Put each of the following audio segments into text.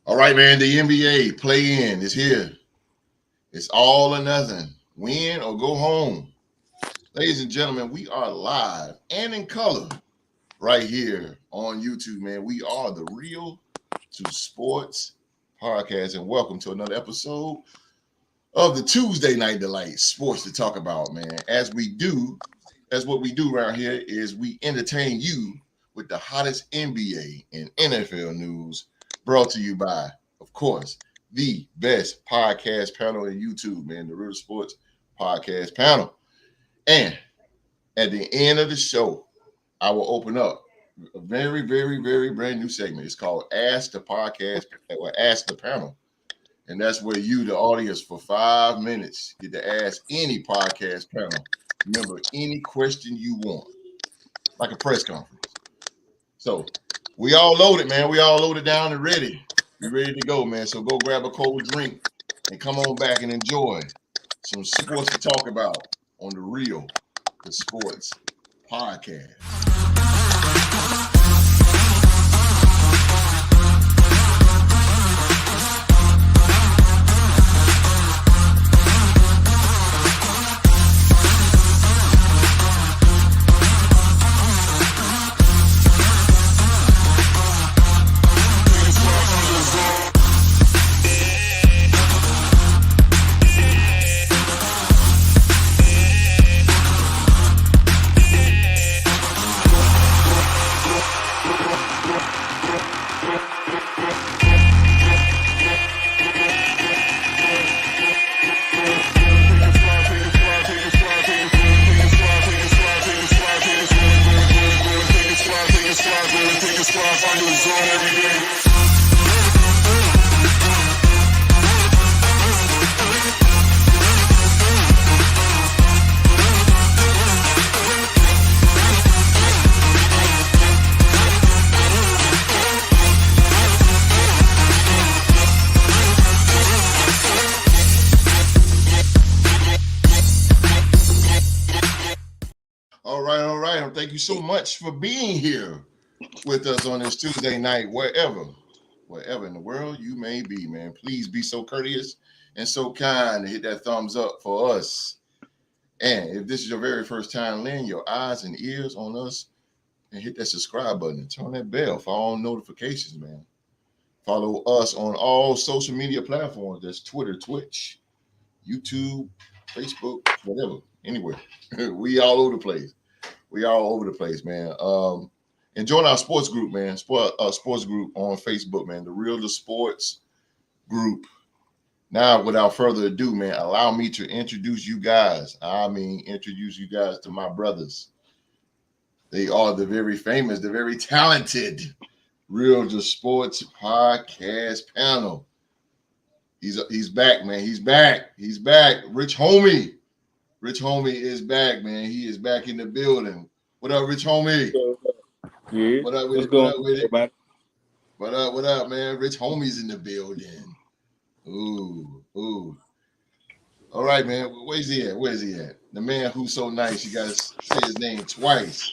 All right, man. The NBA play-in is here. It's all or nothing. Win or go home. Ladies and gentlemen, we are live and in color right here on YouTube, man. We are the Real to Sports podcast, and welcome to another episode of the Tuesday Night Delight Sports to talk about, man. As what we do around here is we entertain you with the hottest NBA and NFL news brought to you by, of course, the best podcast panel in YouTube, man, the Real Sports Podcast Panel. And at the end of the show, I will open up a very, very, very brand new segment. It's called Ask the Podcast or Ask the Panel. And that's where you, the audience, for 5 minutes, get to ask any podcast panel. Remember, any question you want, like a press conference. So we all loaded, man. We all loaded down and ready. We ready to go, man. So go grab a cold drink and come on back and enjoy some sports to talk about on the Real the Sports Podcast. Thank you so much for being here with us on this Tuesday night, wherever in the world you may be, man. Please be so courteous and so kind to hit that thumbs up for us. And if this is your very first time, lend your eyes and ears on us and hit that subscribe button and turn that bell for all notifications, man. Follow us on all social media platforms. That's Twitter, Twitch, YouTube, Facebook, whatever, anywhere. We all over the place. We all over the place, man. And join our sports group, man. Sports group on Facebook, man. The Real to Sports group. Now, without further ado, man, allow me to introduce you guys. Introduce you guys to my brothers. They are the very famous, the very talented Real to Sports podcast panel. He's back, man. He's back. Rich Homie is back, man. He is back in the building. What up, Rich Homie? Yeah. What up with it? What up, man? Rich Homie's in the building. Ooh. All right, man. Where's he at? The man who's so nice, you gotta say his name twice.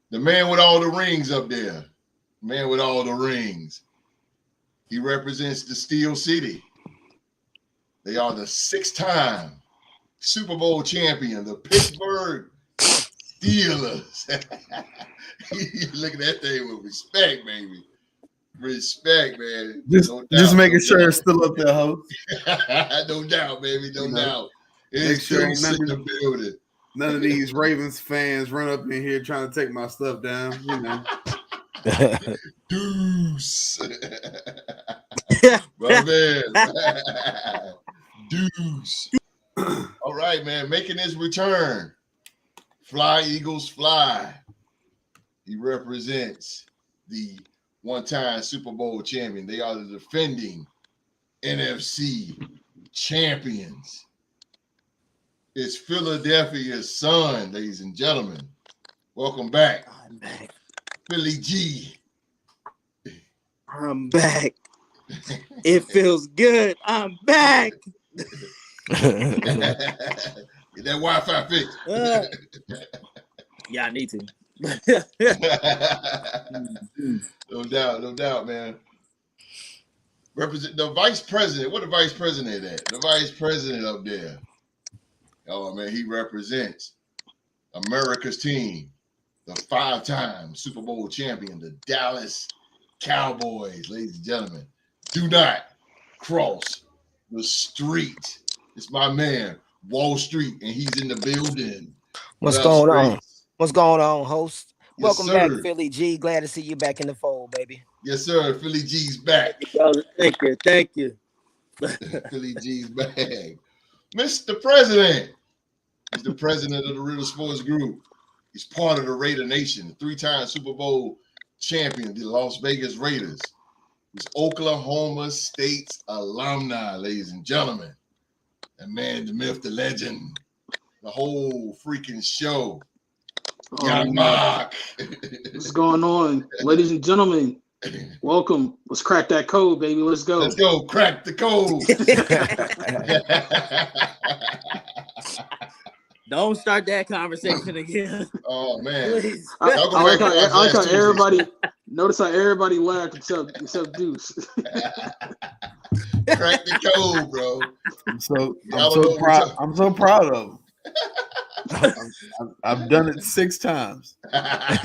The man with all the rings up there. Man with all the rings. He represents the Steel City. They are the 6-time Super Bowl champion, the Pittsburgh Steelers. Look at that thing with respect, baby. Respect, man. Just making sure it's still up there, host. No doubt, baby. No doubt. It's sure in the building. None of these Ravens fans run up in here trying to take my stuff down. You know. Deuce. My man. Deuce. All right, man. Making his return. Fly, Eagles, fly. He represents the one-time Super Bowl champion. They are the defending NFC champions. It's Philadelphia's son, ladies and gentlemen. Welcome back. I'm back. Philly G. I'm back. It feels good. I'm back. Get that Wi-Fi fixed. Yeah, I need to. No doubt, man. Represent the vice president. What the vice president at? The vice president up there. Oh man, he represents America's team, the 5-time Super Bowl champion, the Dallas Cowboys. Ladies and gentlemen, do not cross the street. It's my man, Wall Street, and he's in the building. What's going on? What's going on, host? Yes, Welcome sir. back, Philly G. Glad to see you back in the fold, baby. Yes, sir. Philly G's back. Thank you. Philly G's back. Mr. President. He's the president of the Real Sports Group. He's part of the Raider Nation, 3-time Super Bowl champion, the Las Vegas Raiders. He's Oklahoma State's alumni, ladies and gentlemen. The man, the myth, the legend, the whole freaking show. Young Mark. What's going on, ladies and gentlemen? Welcome. Let's crack that code, baby. Let's go. Let's go. Crack the code. Don't start that conversation again. Oh man. Please. I like how everybody notice how everybody laughed except Deuce. Crack the code, bro. I'm so proud of him. I've done it 6 times. I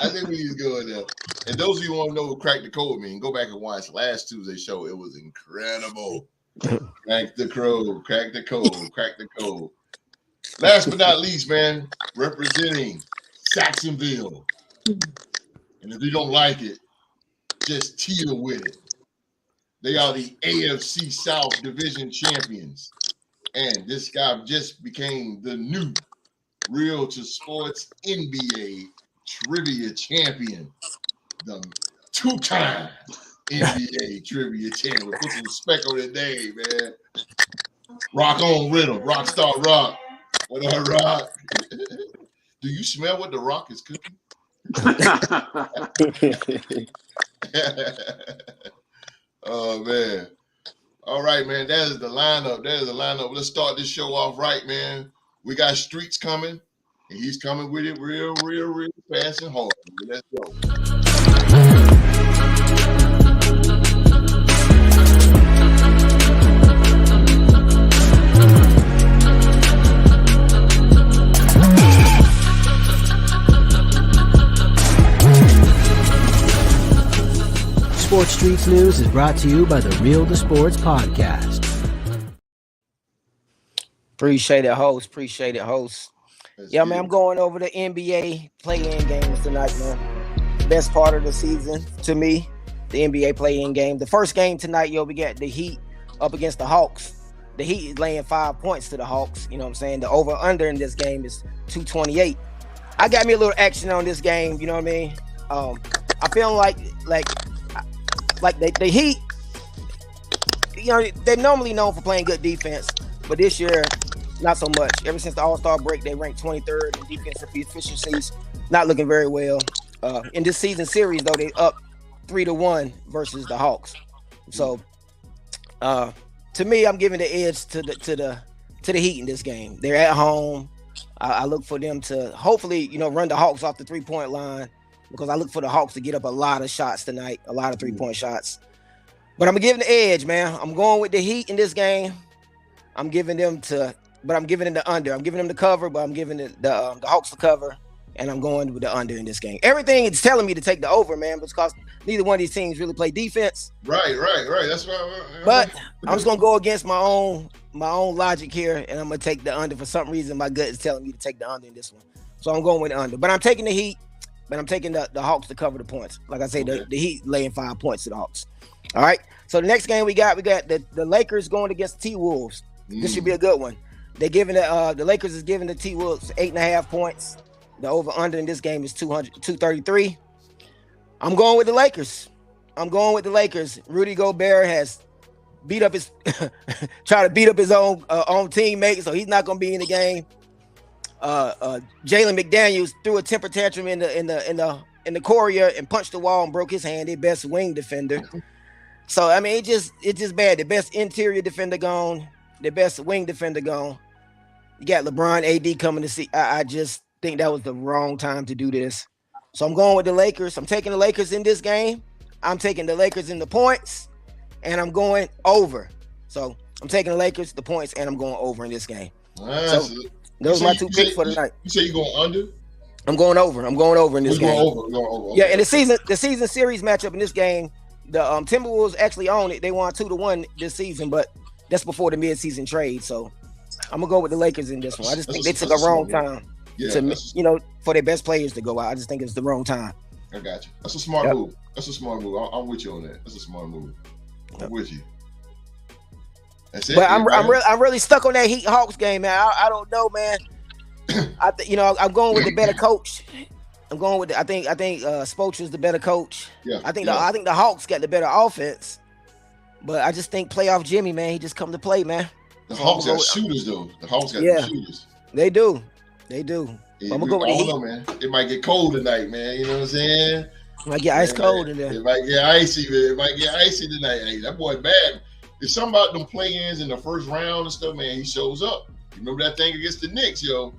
think we need to go there. And those of you who want to know what crack the code mean, go back and watch last Tuesday's show. It was incredible. Crack the code, crack the code, crack the code. Last but not least, man, representing Saxonville. And if you don't like it, just deal with it. They are the AFC South Division champions. And this guy just became the new Real to Sports NBA trivia champion. The 2-time NBA trivia champion. Put some respect on that name, man. Rock on rhythm. Rockstar Rock. What up, Rock? Do you smell what the Rock is cooking? Oh, man. All right, man. That is the lineup. Let's start this show off right, man. We got Streets coming, and he's coming with it real fast and hard. Let's go. Sports Streets News is brought to you by the Real to Sports podcast. Appreciate it, host. Yeah, man, I'm going over the NBA play-in games tonight, man. Best part of the season to me, the NBA play-in game. The first game tonight, we got the Heat up against the Hawks. The Heat is laying 5 points to the Hawks. You know what I'm saying? The over-under in this game is 228. I got me a little action on this game. You know what I mean? I feel like the Heat, they're normally known for playing good defense, but this year, not so much. Ever since the All-Star break, they ranked 23rd in defensive efficiencies, not looking very well. In this season series, though, they up 3-1 versus the Hawks. So, to me, I'm giving the edge to the Heat in this game. They're at home. I look for them to hopefully, run the Hawks off the 3-point line, because I look for the Hawks to get up a lot of shots tonight, a lot of 3-point shots. But I'm giving the edge, man. I'm going with the Heat in this game. I'm giving them the under. I'm giving them the cover, but I'm giving the Hawks the cover, and I'm going with the under in this game. Everything is telling me to take the over, man, because neither one of these teams really play defense. Right. That's right. But I'm just gonna go against my own logic here, and I'm gonna take the under. For some reason, my gut is telling me to take the under in this one, so I'm going with the under. But I'm taking the Heat. But I'm taking the Hawks to cover the points. Like I say, okay. the Heat laying 5 points to the Hawks. All right. So the next game we got the Lakers going against the T-Wolves. This should be a good one. They're giving the Lakers is giving the T-Wolves 8.5 points. The over-under in this game is 233. I'm going with the Lakers. Rudy Gobert has try to beat up his own teammate, so he's not going to be in the game. Jalen McDaniels threw a temper tantrum in the corridor and punched the wall and broke his hand. Their best wing defender. So I mean, it's just bad. The best interior defender gone. The best wing defender gone. You got LeBron, AD coming to see. I just think that was the wrong time to do this. So I'm going with the Lakers. I'm taking the Lakers in this game. I'm taking the Lakers in the points, and I'm going over. So I'm taking the Lakers, the points, and I'm going over in this game. So those are my two picks for tonight. You say you're going under? I'm going over. I'm going over in this game. Going over. Okay. Yeah, and the season series matchup in this game, the Timberwolves actually own it. They won 2-1 this season, but that's before the midseason trade. So I'm gonna go with the Lakers in this one. I just think they took a wrong time for their best players to go out. I just think it's the wrong time. I got you. That's a smart move. That's a smart move. I'm with you on that. That's a smart move. I'm with you. That's it. But I'm really stuck on that Heat Hawks game, man. I don't know, man. I'm going with the better coach. I'm going with I think Spoelstra's the better coach. Yeah. I think the Hawks got the better offense. But I just think playoff Jimmy, man, he just come to play, man. The Hawks got shooters though. The Hawks got shooters. They do. Yeah, I'm gonna go with the Heat. Man. It might get cold tonight, man. You know what I'm saying? It might get ice cold in there. It might get icy, man. It might get icy tonight. Hey, that boy bad. It's something about them play-ins in the first round and stuff, man. He shows up. You remember that thing against the Knicks, yo?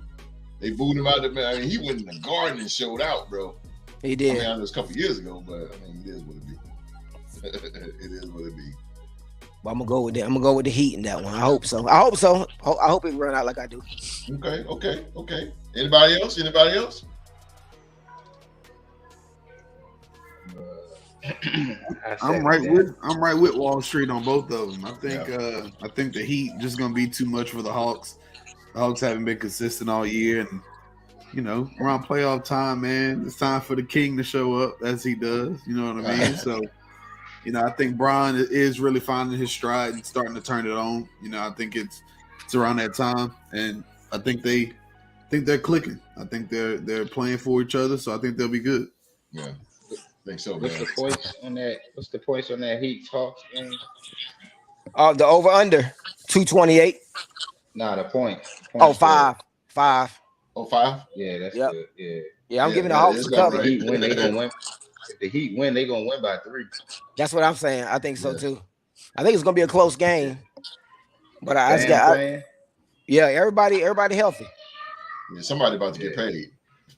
They booed him out of man. I mean, he went in the garden and showed out, bro. He did. I mean, I know it was a couple years ago, but I mean, it is what it be. It is what it be. Well, I'm gonna go with it. I'm gonna go with the Heat in that one. I hope so. I hope it run out like I do. Okay. Anybody else? I'm right with Wall Street on both of them. I think the Heat just gonna be too much for the Hawks. The Hawks haven't been consistent all year, and around playoff time, man, it's time for the king to show up as he does. You know what I mean? So, I think Bron is really finding his stride and starting to turn it on. I think it's around that time, and I think they're clicking. I think they're playing for each other, so I think they'll be good. Yeah. I think so, man. What's the points on that Heat Hawks game? The over under 228. Nah, the point. Five. Oh, 5? Yeah, that's good. Yeah, I'm giving the Hawks the cover. If the Heat win, they gonna win. If the Heat win, they gonna win by 3. That's what I'm saying. I think so too. I think it's gonna be a close game. But everybody healthy. Yeah, somebody about to get paid.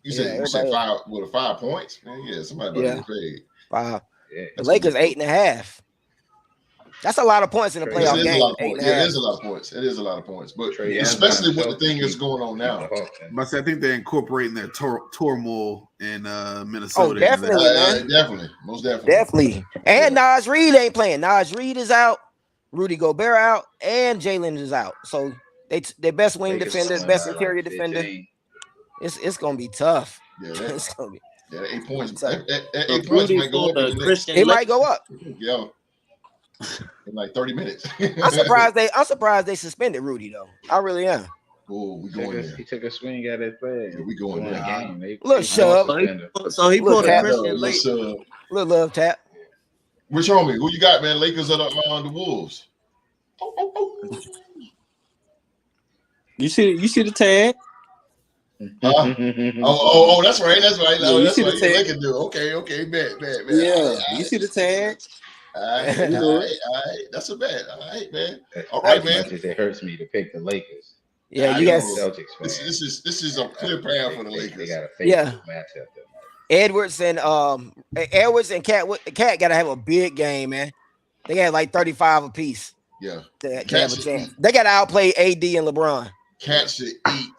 You said 5 with 5 points? Man, yeah, somebody about to get paid. 5. Yeah, the Lakers 8.5. That's a lot of points in the playoff game. It is a lot of points. It is a lot of points. But especially with the thing that's going on now. But I think they're incorporating their turmoil in Minnesota. Oh, definitely, man. Definitely. Most definitely. And Naj Reid ain't playing. Naj Reid is out. Rudy Gobert out. And Jalen is out. So their best wing defender, best interior defender. It's going to be tough. Yeah, it's going to be. Yeah, 8 points. 8 points might go up. It might go up. Yeah. In like 30 minutes. I'm surprised they suspended Rudy though. I really am. Oh, we going there. He took a swing at his play. Yeah, we going there. Little shove. So he pulled a Christian late. Little love tap. Which homie? Who you got, man? Lakers are on the Wolves. You see the tag? Oh, that's right. That's right. Yeah, That's what they can do. Okay, bet. Yeah, you see the tag? All right. That's a bet. All right, man. All right, man. As much as it hurts me to pick the Lakers. Yeah, you guys. Celtics this is a clear path for the Lakers. They got a favorable matchup. Edwards and Cat got to have a big game, man. They got like 35 apiece. Yeah, to have a chance. They got to outplay AD and LeBron. Cat should eat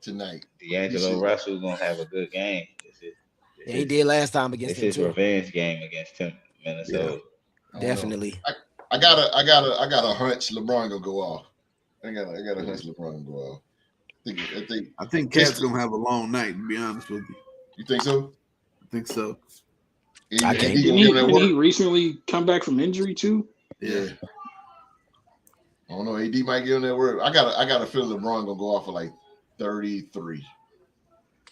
tonight. D'Angelo Russell's gonna have a good game. He did last time against him. It's his revenge game against Minnesota. Yeah, definitely. I got a hunch LeBron gonna go off. I got a hunch LeBron gonna go off. I think Cat's gonna have a long night. To be honest with you. You think so? I think so. Didn't he recently come back from injury too? Yeah. I don't know. AD might get on that word. I got a feeling LeBron gonna go off for like 33.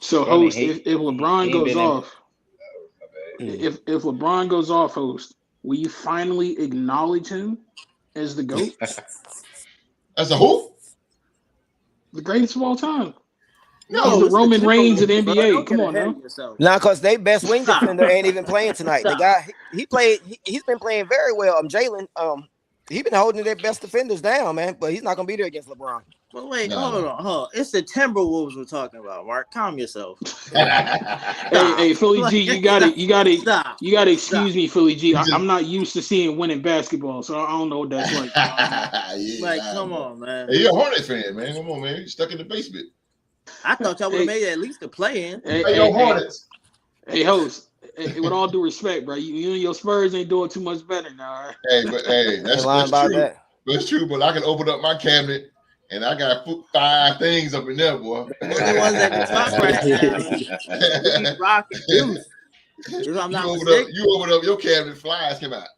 So host, if LeBron goes off, if LeBron goes off, host, will you finally acknowledge him as the GOAT? As a who? The greatest of all time. No, he's the Roman Reigns of the NBA. Come on now. Nah, because they best wing defender ain't even playing tonight. The guy he's been playing very well. Jalen He been holding their best defenders down, man. But he's not gonna be there against LeBron. But wait, hold on. It's the Timberwolves we're talking about, Mark. Calm yourself. Hey, Philly G, you gotta excuse me, Philly G. I'm not used to seeing winning basketball, so I don't know what that's like. Come on, man. Hey, you're a Hornet fan, man. Come on, man. You're stuck in the basement. I thought y'all would have made it at least a play-in. Hey, Hornets. Hey, host. Hey, with all due respect, bro, you and your Spurs ain't doing too much better now. Right? Hey, that's true. That's true, but I can open up my cabinet and I got 5 things up in there, boy. The ones at the top right now. Rocking juice. If I'm not mistaken. You open up your cabinet, flies come out.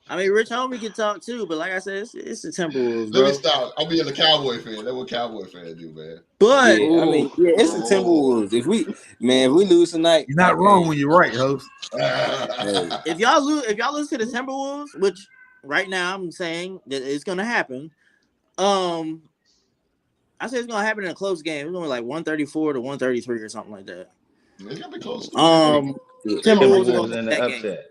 I mean, Rich Homie can talk too, but like I said, it's the Timberwolves, bro. Let me stop. I'm being a Cowboy fan. That's what Cowboy fans do, man. But I mean, it's the Timberwolves. If we lose tonight, you're not wrong when you're right, host. If y'all lose to the Timberwolves, which right now I'm saying that it's gonna happen. I say it's gonna happen in a close game. It's gonna be like 134 to 133 or something like that. It's gonna be close. Timberwolves are gonna in that the game. upset.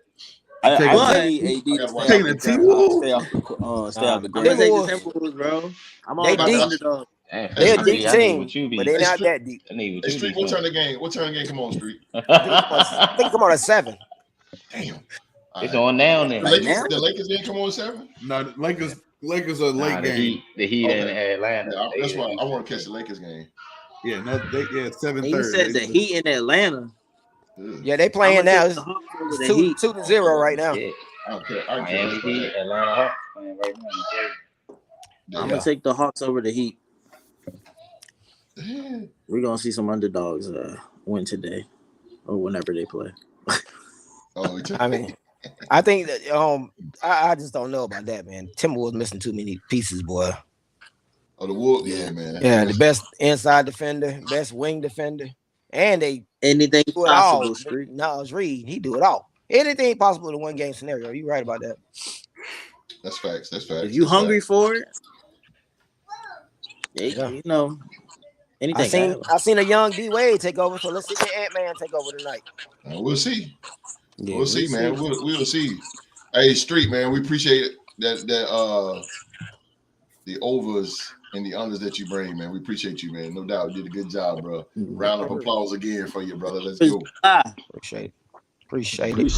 I need AD to stay off the ground. I'm gonna take the Timberwolves, bro. I'm all about the underdog. They're a deep team, but they're not that deep. Hey, Street, what turn the game? What turn the game? Come on, Street. I think come on at 7. Damn. It's on down there. The Lakers didn't come on 7? No, the Lakers are late game. The Heat in Atlanta. Yeah, that's why I want to catch the Lakers game. Yeah, 7:30. You said the Heat in Atlanta. Yeah, they playing now. It's 2-0 right now. Yeah. Miami Heat, Atlanta Hawks playing right now. I'm gonna take the Hawks over the Heat. We're gonna see some underdogs win today or whenever they play. I mean, I think that I just don't know about that, man. Timberwolves missing too many pieces, boy. Oh, the Wolves, yeah, man. Yeah, the best inside defender, best wing defender, and they anything do it possible. All. Niles Reed, he do it all. Anything possible in a 1-game scenario. You right about that. That's facts. If you hungry for it, you know. Anything. I seen a young D Wade take over, so let's see the Ant-Man take over tonight. We'll see. Yeah, we'll see, man. We'll see. Hey, Street, man, we appreciate that the overs and the unders that you bring, man. We appreciate you, man. No doubt, you did a good job, bro. Round of applause again for you, brother. Let's go. Appreciate you.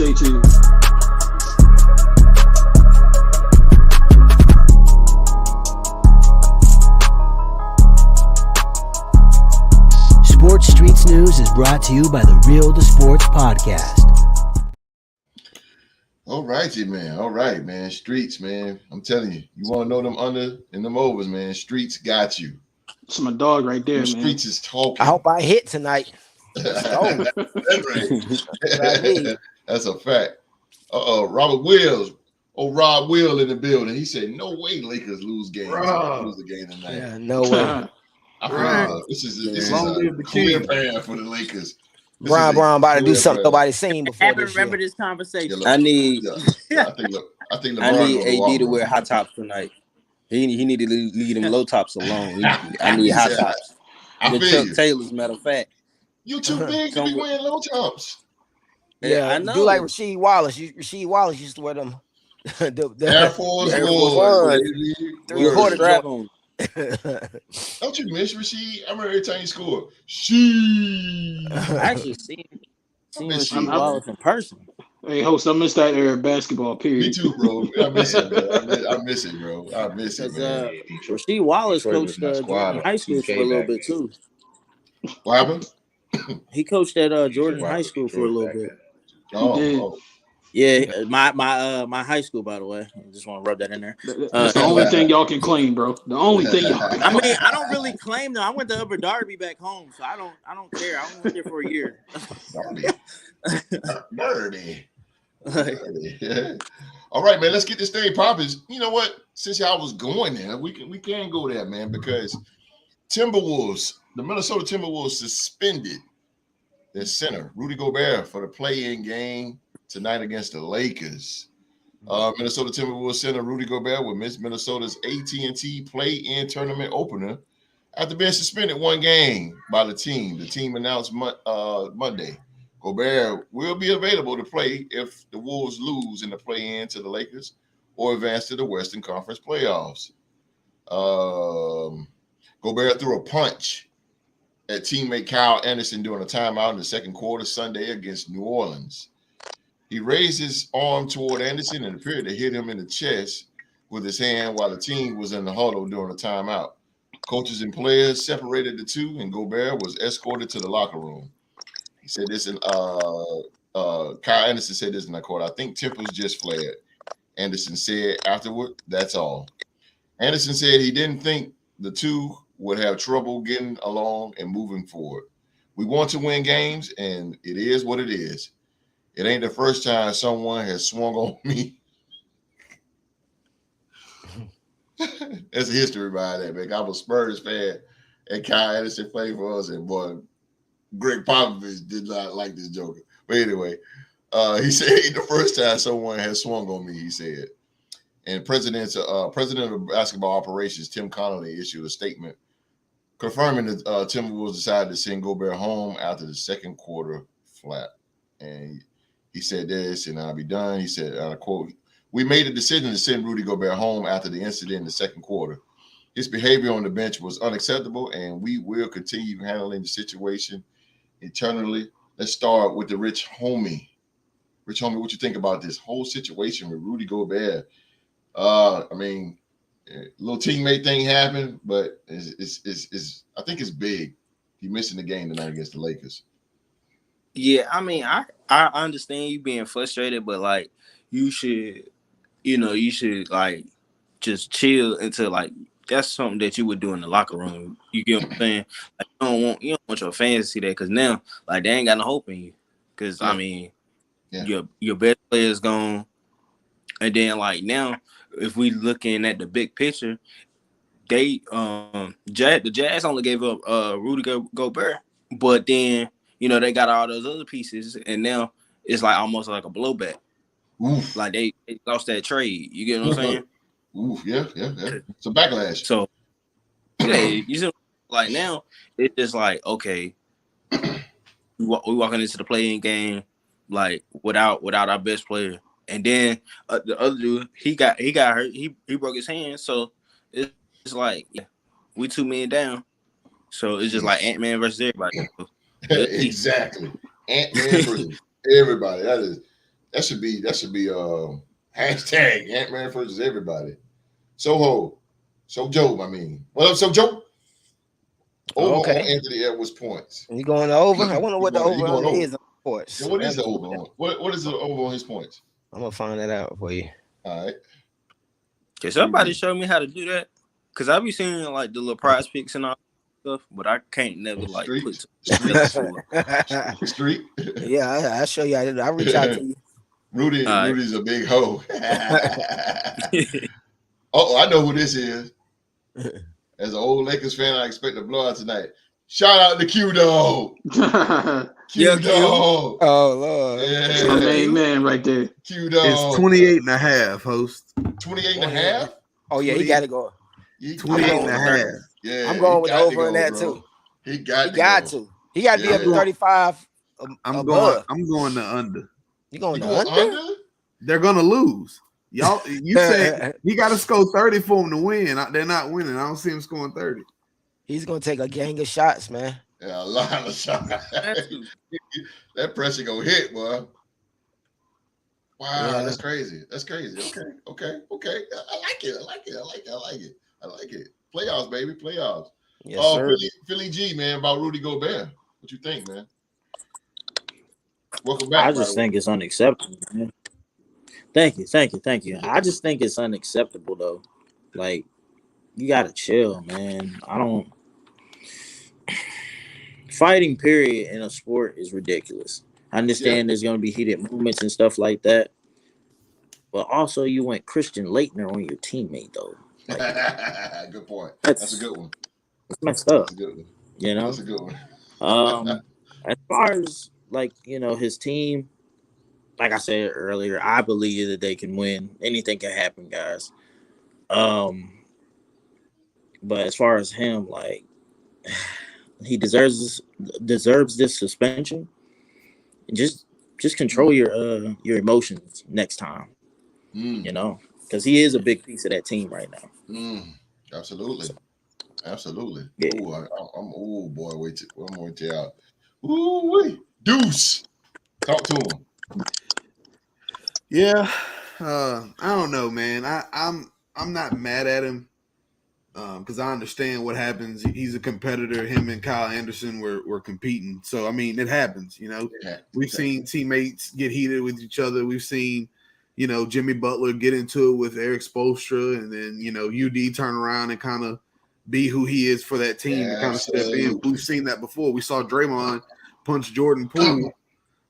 Sports Streets News is brought to you by the Real to Sports Podcast. All righty, man. All right, man. Streets, man. I'm telling you, you want to know them under and them overs, man. Streets got you. It's my dog right there, man. Streets is talking. I hope I hit tonight. That's a fact. Robert Wills. Oh, Rob Will in the building. He said, "No way, Lakers lose games. Lose the game tonight." Yeah, no way. I feel this is a clear path for the Lakers. Brown about to do something nobody's seen before. I remember this conversation. I need I think I need AD to wear high tops tonight. He need to leave them low tops alone. I need high tops. I feel Chuck you. Taylor's matter of fact. You too big to be wearing low tops. Yeah, I know. Do like Rasheed Wallace. Rasheed Wallace used to wear them. the Air Force One. 3/4 on. Don't you miss Rasheed? I remember every time he scored. She. I actually seen Rasheed Wallace in person. Hey, host, I miss that era of basketball, period. Me too, bro. I miss it, bro. I miss it, bro. I miss it, man. Rasheed Wallace coached Jordan High School for a little bit, too. What happened? He coached at Jordan High School for a little bit. Oh. Yeah, my high school, by the way. I just want to rub that in there. That's the only thing y'all can claim, bro. The only thing y'all can claim. I mean, I don't really claim them. I went to Upper Darby back home, so I don't care. I went there for a year. Darby. All right, man. Let's get this thing popping. You know what? Since y'all was going there, we can go there, man, because the Minnesota Timberwolves suspended their center, Rudy Gobert, for the play-in game tonight against the Lakers. Minnesota Timberwolves center Rudy Gobert will miss Minnesota's AT&T play-in tournament opener after being suspended 1 game by the team. The team announced Monday. Gobert will be available to play if the Wolves lose in the play-in to the Lakers or advance to the Western Conference playoffs. Gobert threw a punch at teammate Kyle Anderson during a timeout in the second quarter Sunday against New Orleans. He raised his arm toward Anderson and appeared to hit him in the chest with his hand while the team was in the huddle during the timeout. Coaches and players separated the two, and Gobert was escorted to the locker room. He said this, and Kyle Anderson said this in the court. I think tempers just flared. Anderson said afterward, that's all. Anderson said he didn't think the two would have trouble getting along and moving forward. We want to win games, and it is what it is. It ain't the first time someone has swung on me. That's a history behind that, man. I'm a Spurs fan, and Kyle Anderson played for us, and boy, Greg Popovich did not like this joker. But anyway, he said it ain't the first time someone has swung on me, he said. And president of basketball operations, Tim Connolly, issued a statement confirming that Timberwolves decided to send Gobert home after the second quarter flat. And he said this, and I'll be done. He said, quote, "We made a decision to send Rudy Gobert home after the incident in the second quarter. His behavior on the bench was unacceptable, and we will continue handling the situation internally." Let's start with the Rich Homie. Rich Homie, what you think about this whole situation with Rudy Gobert? I mean, a little teammate thing happened, but it's I think it's big. He missing the game tonight against the Lakers. Yeah, I mean, I understand you being frustrated, but like you should like just chill until like that's something that you would do in the locker room. You get what I'm saying? Like, you don't want your fans to see that because now like they ain't got no hope in you. Because I mean, your best player is gone, and then like now if we looking at the big picture, they the Jazz only gave up Rudy Gobert, but then they got all those other pieces, and now it's like almost like a blowback. Oof. Like they lost that trade. You get what I'm saying? Oof, yeah. It's a backlash. So yeah, you see, like now it's just like okay, we walking into the play-in game like without our best player, and then the other dude he got hurt. He broke his hand, so it's like we 2 men down. So it's just like Ant-Man versus everybody. Exactly, Ant-Man versus everybody. That should be hashtag Ant-Man versus everybody. So Joe, I mean, what up, so Joe? Over on Anthony Edwards' points. You going over? I wonder what the over is on points. Yeah, what is the over on? What is the over on his points? I'm gonna find that out for you. All right. Can somebody show me how to do that? Because I be seeing like the little prize picks and all that stuff, but I can't never like put street. Yeah, I'll show you. I'll reach out to you. Rudy's a big hoe. Oh, I know who this is. As an old Lakers fan, I expect a blowout tonight. Shout out to Q-Dog. Q-Dog. Oh, Lord. Yeah. My main man right there. Q-Dog. It's 28.5, host. 28.5? Oh, yeah, he got to go. 28.5. Yeah, I'm going with the over on that, too. He got to. He got to be up to 35 I'm going the under. You going to under? They're going to lose. Y'all, you said he got to score 30 for him to win. They're not winning. I don't see him scoring 30. He's going to take a gang of shots, man. Yeah, a lot of shots. That pressure going to hit, boy. Wow, yeah. That's crazy. Okay. I like it. Playoffs, baby. Playoffs. Yes, sir. Philly G, man, about Rudy Gobert. What you think, man? Welcome back. I just think it's unacceptable, man. Thank you. I just think it's unacceptable, though. Like, you gotta chill, man. Fighting, period, in a sport is ridiculous. I understand there's gonna be heated moments and stuff like that, but also you want Christian Laettner on your teammate, though. Like, good point. That's a good one. It's messed up. That's a good one. That's a good one. As far as his team. Like I said earlier, I believe that they can win. Anything can happen, guys. But as far as him, like he deserves this suspension. Just control your emotions next time. because he is a big piece of that team right now. Absolutely. Absolutely. Yeah. Oh, boy, one more out. Ooh, Deuce. Talk to him. Yeah. I don't know, man. I'm not mad at him. Because I understand what happens. He's a competitor. Him and Kyle Anderson were competing. So, I mean, it happens, We've seen teammates get heated with each other. We've seen, Jimmy Butler get into it with Eric Spoelstra, and then, UD turn around and kind of be who he is for that team and kind of step in. We've seen that before. We saw Draymond punch Jordan Poole,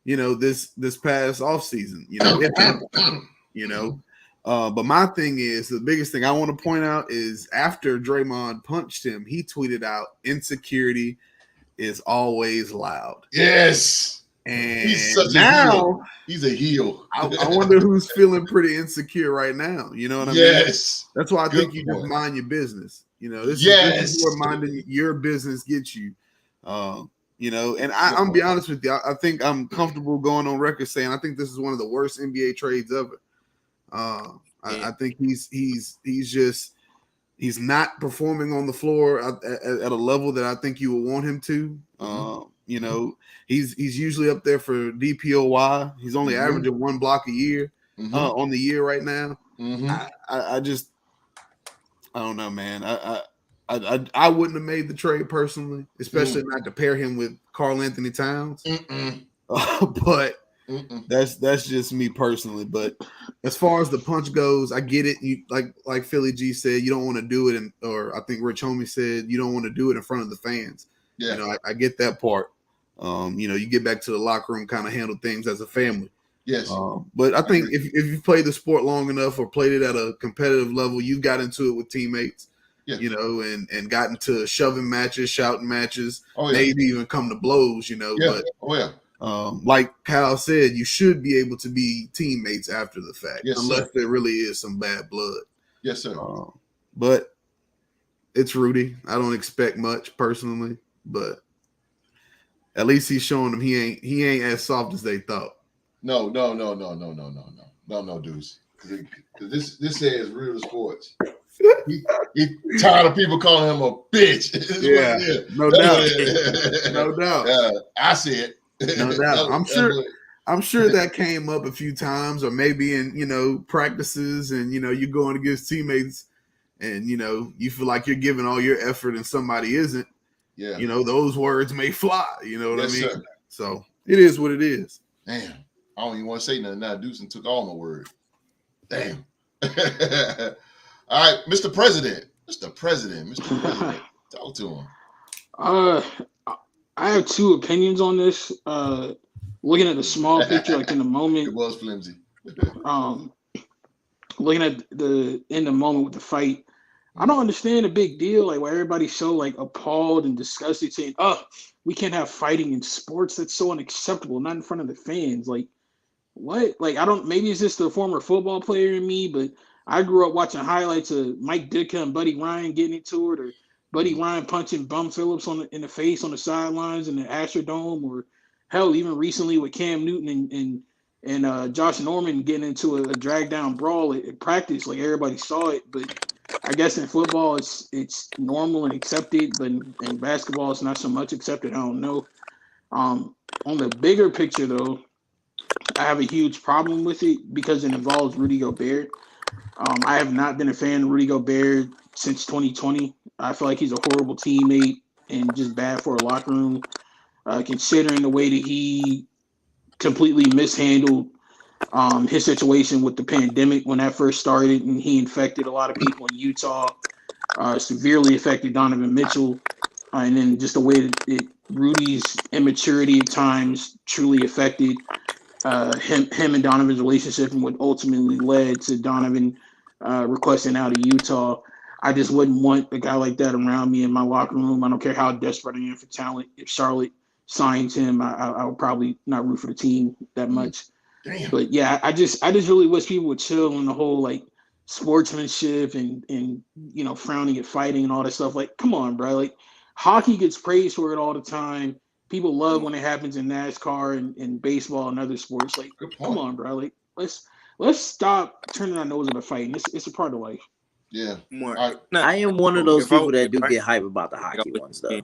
this past offseason. It happened, But my thing is, the biggest thing I want to point out is after Draymond punched him, he tweeted out, "Insecurity is always loud." Yes. And he's such now a heel. He's a heel. I wonder who's feeling pretty insecure right now. You know what I mean? Yes. That's why I think you just mind your business. This is where minding your business gets you. And I'm be honest with you. I think I'm comfortable going on record saying I think this is one of the worst NBA trades ever. I think he's not performing on the floor at a level that I think you would want him to. He's usually up there for DPOY. He's only averaging 1 block a year on the year right now. I don't know, man. I wouldn't have made the trade personally, especially not to pair him with Karl Anthony Towns. But that's just me personally. But as far as the punch goes, I get it. You like Philly G said, you don't want to do it, or I think Rich Homie said you don't want to do it in front of the fans. Yeah. I get that part. You get back to the locker room, kind of handle things as a family. Yes. But I think if you've played the sport long enough or played it at a competitive level, you've got into it with teammates. Yeah. And gotten to shoving matches, shouting matches, maybe even come to blows. But like Kyle said, you should be able to be teammates after the fact, unless there really is some bad blood. Yes, sir. But it's Rudy. I don't expect much personally, but at least he's showing them he ain't as soft as they thought. No, Deuce. Because this says real sports. He tired of people calling him a bitch. No doubt. No doubt. I see it. No doubt. I'm sure that came up a few times, or maybe in practices, and you're going against teammates, and you feel like you're giving all your effort, and somebody isn't. Yeah. Those words may fly. You know what I mean? Sir. So it is what it is. Damn. I don't even want to say nothing now. Deuce took all my words. Damn. All right, Mr. President. Talk to him. I have two opinions on this. Looking at the small picture, like in the moment. It was flimsy. Looking at in the moment with the fight, I don't understand the big deal. Like why everybody's so like appalled and disgusted, saying, "Oh, we can't have fighting in sports. That's so unacceptable. Not in front of the fans." Like what? Like I don't. Maybe it's just the former football player in me, but I grew up watching highlights of Mike Ditka and Buddy Ryan getting into it, or Buddy Ryan punching Bum Phillips in the face on the sidelines in the Astrodome, or hell, even recently with Cam Newton and Josh Norman getting into a drag down brawl at practice. Like everybody saw it, but I guess in football it's normal and accepted, but in basketball it's not so much accepted. I don't know. On the bigger picture though, I have a huge problem with it because it involves Rudy Gobert. I have not been a fan of Rudy Gobert since 2020. I feel like he's a horrible teammate and just bad for a locker room, considering the way that he completely mishandled his situation with the pandemic when that first started, and he infected a lot of people in Utah, severely affected Donovan Mitchell, and then just the way that Rudy's immaturity at times truly affected him and Donovan's relationship, and what ultimately led to Donovan requesting out of Utah. I just wouldn't want a guy like that around me in my locker room. I don't care how desperate I am for talent. If Charlotte signs him, I would probably not root for the team that much. Damn. But yeah, I just really wish people would chill on the whole like sportsmanship and frowning at fighting and all that stuff. Like, come on, bro. Like, hockey gets praised for it all the time. People love when it happens in NASCAR and baseball and other sports. Like, come on, bro. Like, let's stop turning our nose up at fighting. It's a part of life. Yeah. More. I am one of those If I- people that if do I- get hype about the hockey I- ones though.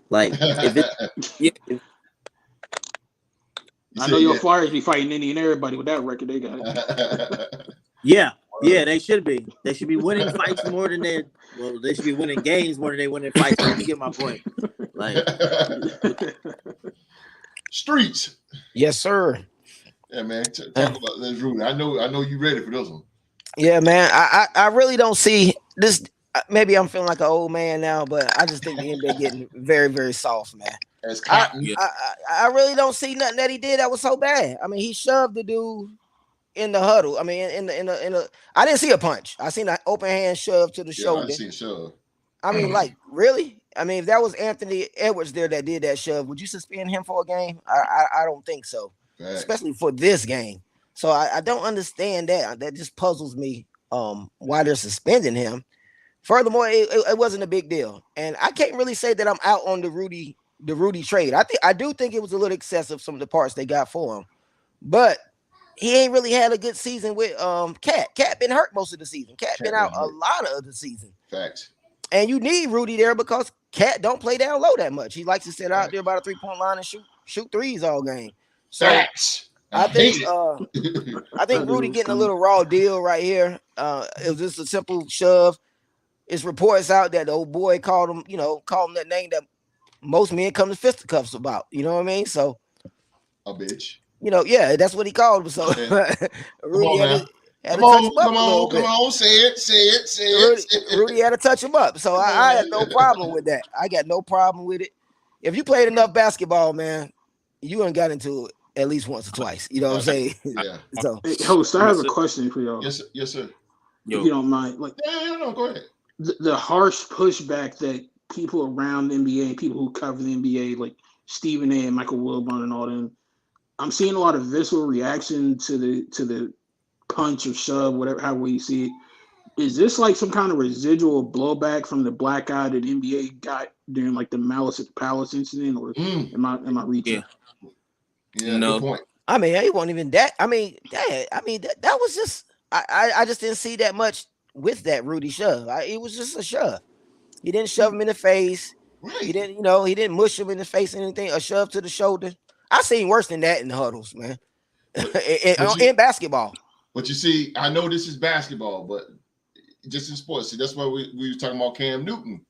Like if it, You I said, know your Flyers be fighting any and everybody with that record they got. yeah, they should be. They should be winning fights more than they should be winning games more than they winning fights. But you get my point. Like Streets. Yes, sir. Yeah, man. Talk about this, Rudy. I know you ready for this one. Yeah, man. I really don't see this. Maybe I'm feeling like an old man now, but I just think the NBA getting very, very soft, man. As cotton. I really don't see nothing that he did that was so bad. I mean, he shoved the dude in the huddle. I mean, in the I didn't see a punch. I seen an open hand shove to the shoulder. I seen a shove. I mean, like, really? I mean, if that was Anthony Edwards there that did that shove, would you suspend him for a game? I don't think so. Facts. Especially for this game. So I don't understand that. That just puzzles me. Why they're suspending him. Furthermore, it wasn't a big deal, and I can't really say that I'm out on the Rudy trade. I do think it was a little excessive, some of the parts they got for him, but he ain't really had a good season with Cat. Cat been hurt most of the season. Cat been out a lot of the season. Facts. And you need Rudy there because Cat don't play down low that much. He likes to sit out there by the 3-point line and shoot threes all game. So Facts. I think Rudy getting a little raw deal right here. It was just a simple shove. It's reports out that the old boy called him that name that most men come to fisticuffs about. You know what I mean? So a bitch. Yeah, that's what he called him. So Rudy come on, say it. Rudy had to touch him up. So I had no problem with that. I got no problem with it. If you played enough basketball, man, you ain't got into it at least once or twice. You know what I'm saying? Yeah. So hey, host, I have a question for y'all. Yes, sir. If you don't mind. No, go ahead. The harsh pushback that people around the NBA, people who cover the NBA, like Stephen A. and Michael Wilbon and all them, I'm seeing a lot of visceral reaction to the punch or shove, whatever, however you see it. Is this like some kind of residual blowback from the black eye that NBA got during like the Malice at the Palace incident, or am I reaching? Yeah, no. Good point. I mean, it wasn't even that. I mean, that was just I just didn't see that much with that Rudy shove. It was just a shove. He didn't shove him in the face. Right. He didn't mush him in the face or anything. A shove to the shoulder. I seen worse than that in the huddles, man. in basketball. But you see, I know this is basketball, but just in sports, see, that's why we were talking about Cam Newton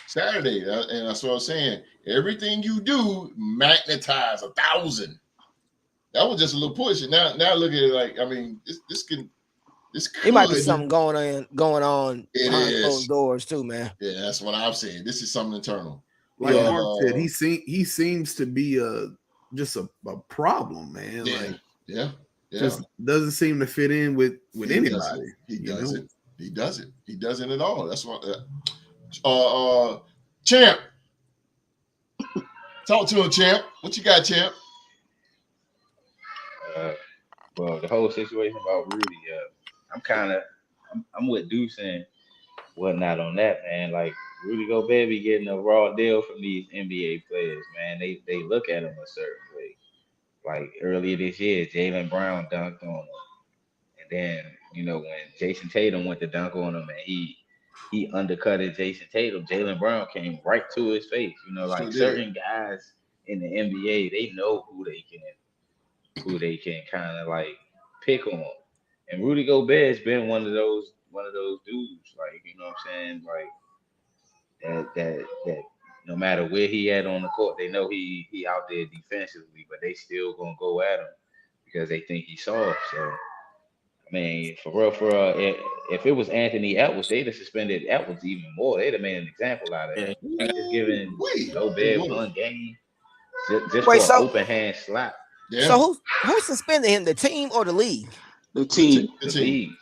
Saturday, and that's what I was saying. Everything you do, magnetize 1,000. That was just a little push, and now look at it like, I mean, this could. It might be something going on behind closed doors too, man. Yeah, that's what I'm saying. This is something internal. Like Mark said, he seems to be just a problem, man. Yeah. Like, yeah. Just doesn't seem to fit in with anybody. He doesn't. He doesn't. He doesn't at all. That's what. Champ, talk to him, Champ. What you got, Champ? Well, the whole situation about Rudy, I'm with Deuce and whatnot on that, man. Like Rudy Gobert be getting a raw deal from these NBA players, man. They look at him a certain way. Like earlier this year, Jaylen Brown dunked on him, and then when Jason Tatum went to dunk on him and he undercutted Jason Tatum, Jaylen Brown came right to his face. Certain guys in the NBA, they know who they can kind of like pick on. And Rudy Gobert's been one of those dudes, like, you know what I'm saying? Like that no matter where he at on the court, they know he out there defensively, but they still gonna go at him because they think he's soft. So I mean, for real, if it was Anthony Edwards, they'd have suspended Edwards even more. They'd have made an example out of it. Just giving Gobert one game just for an open hand slap. Yeah. So who suspended him? The team or the league? The team. The team.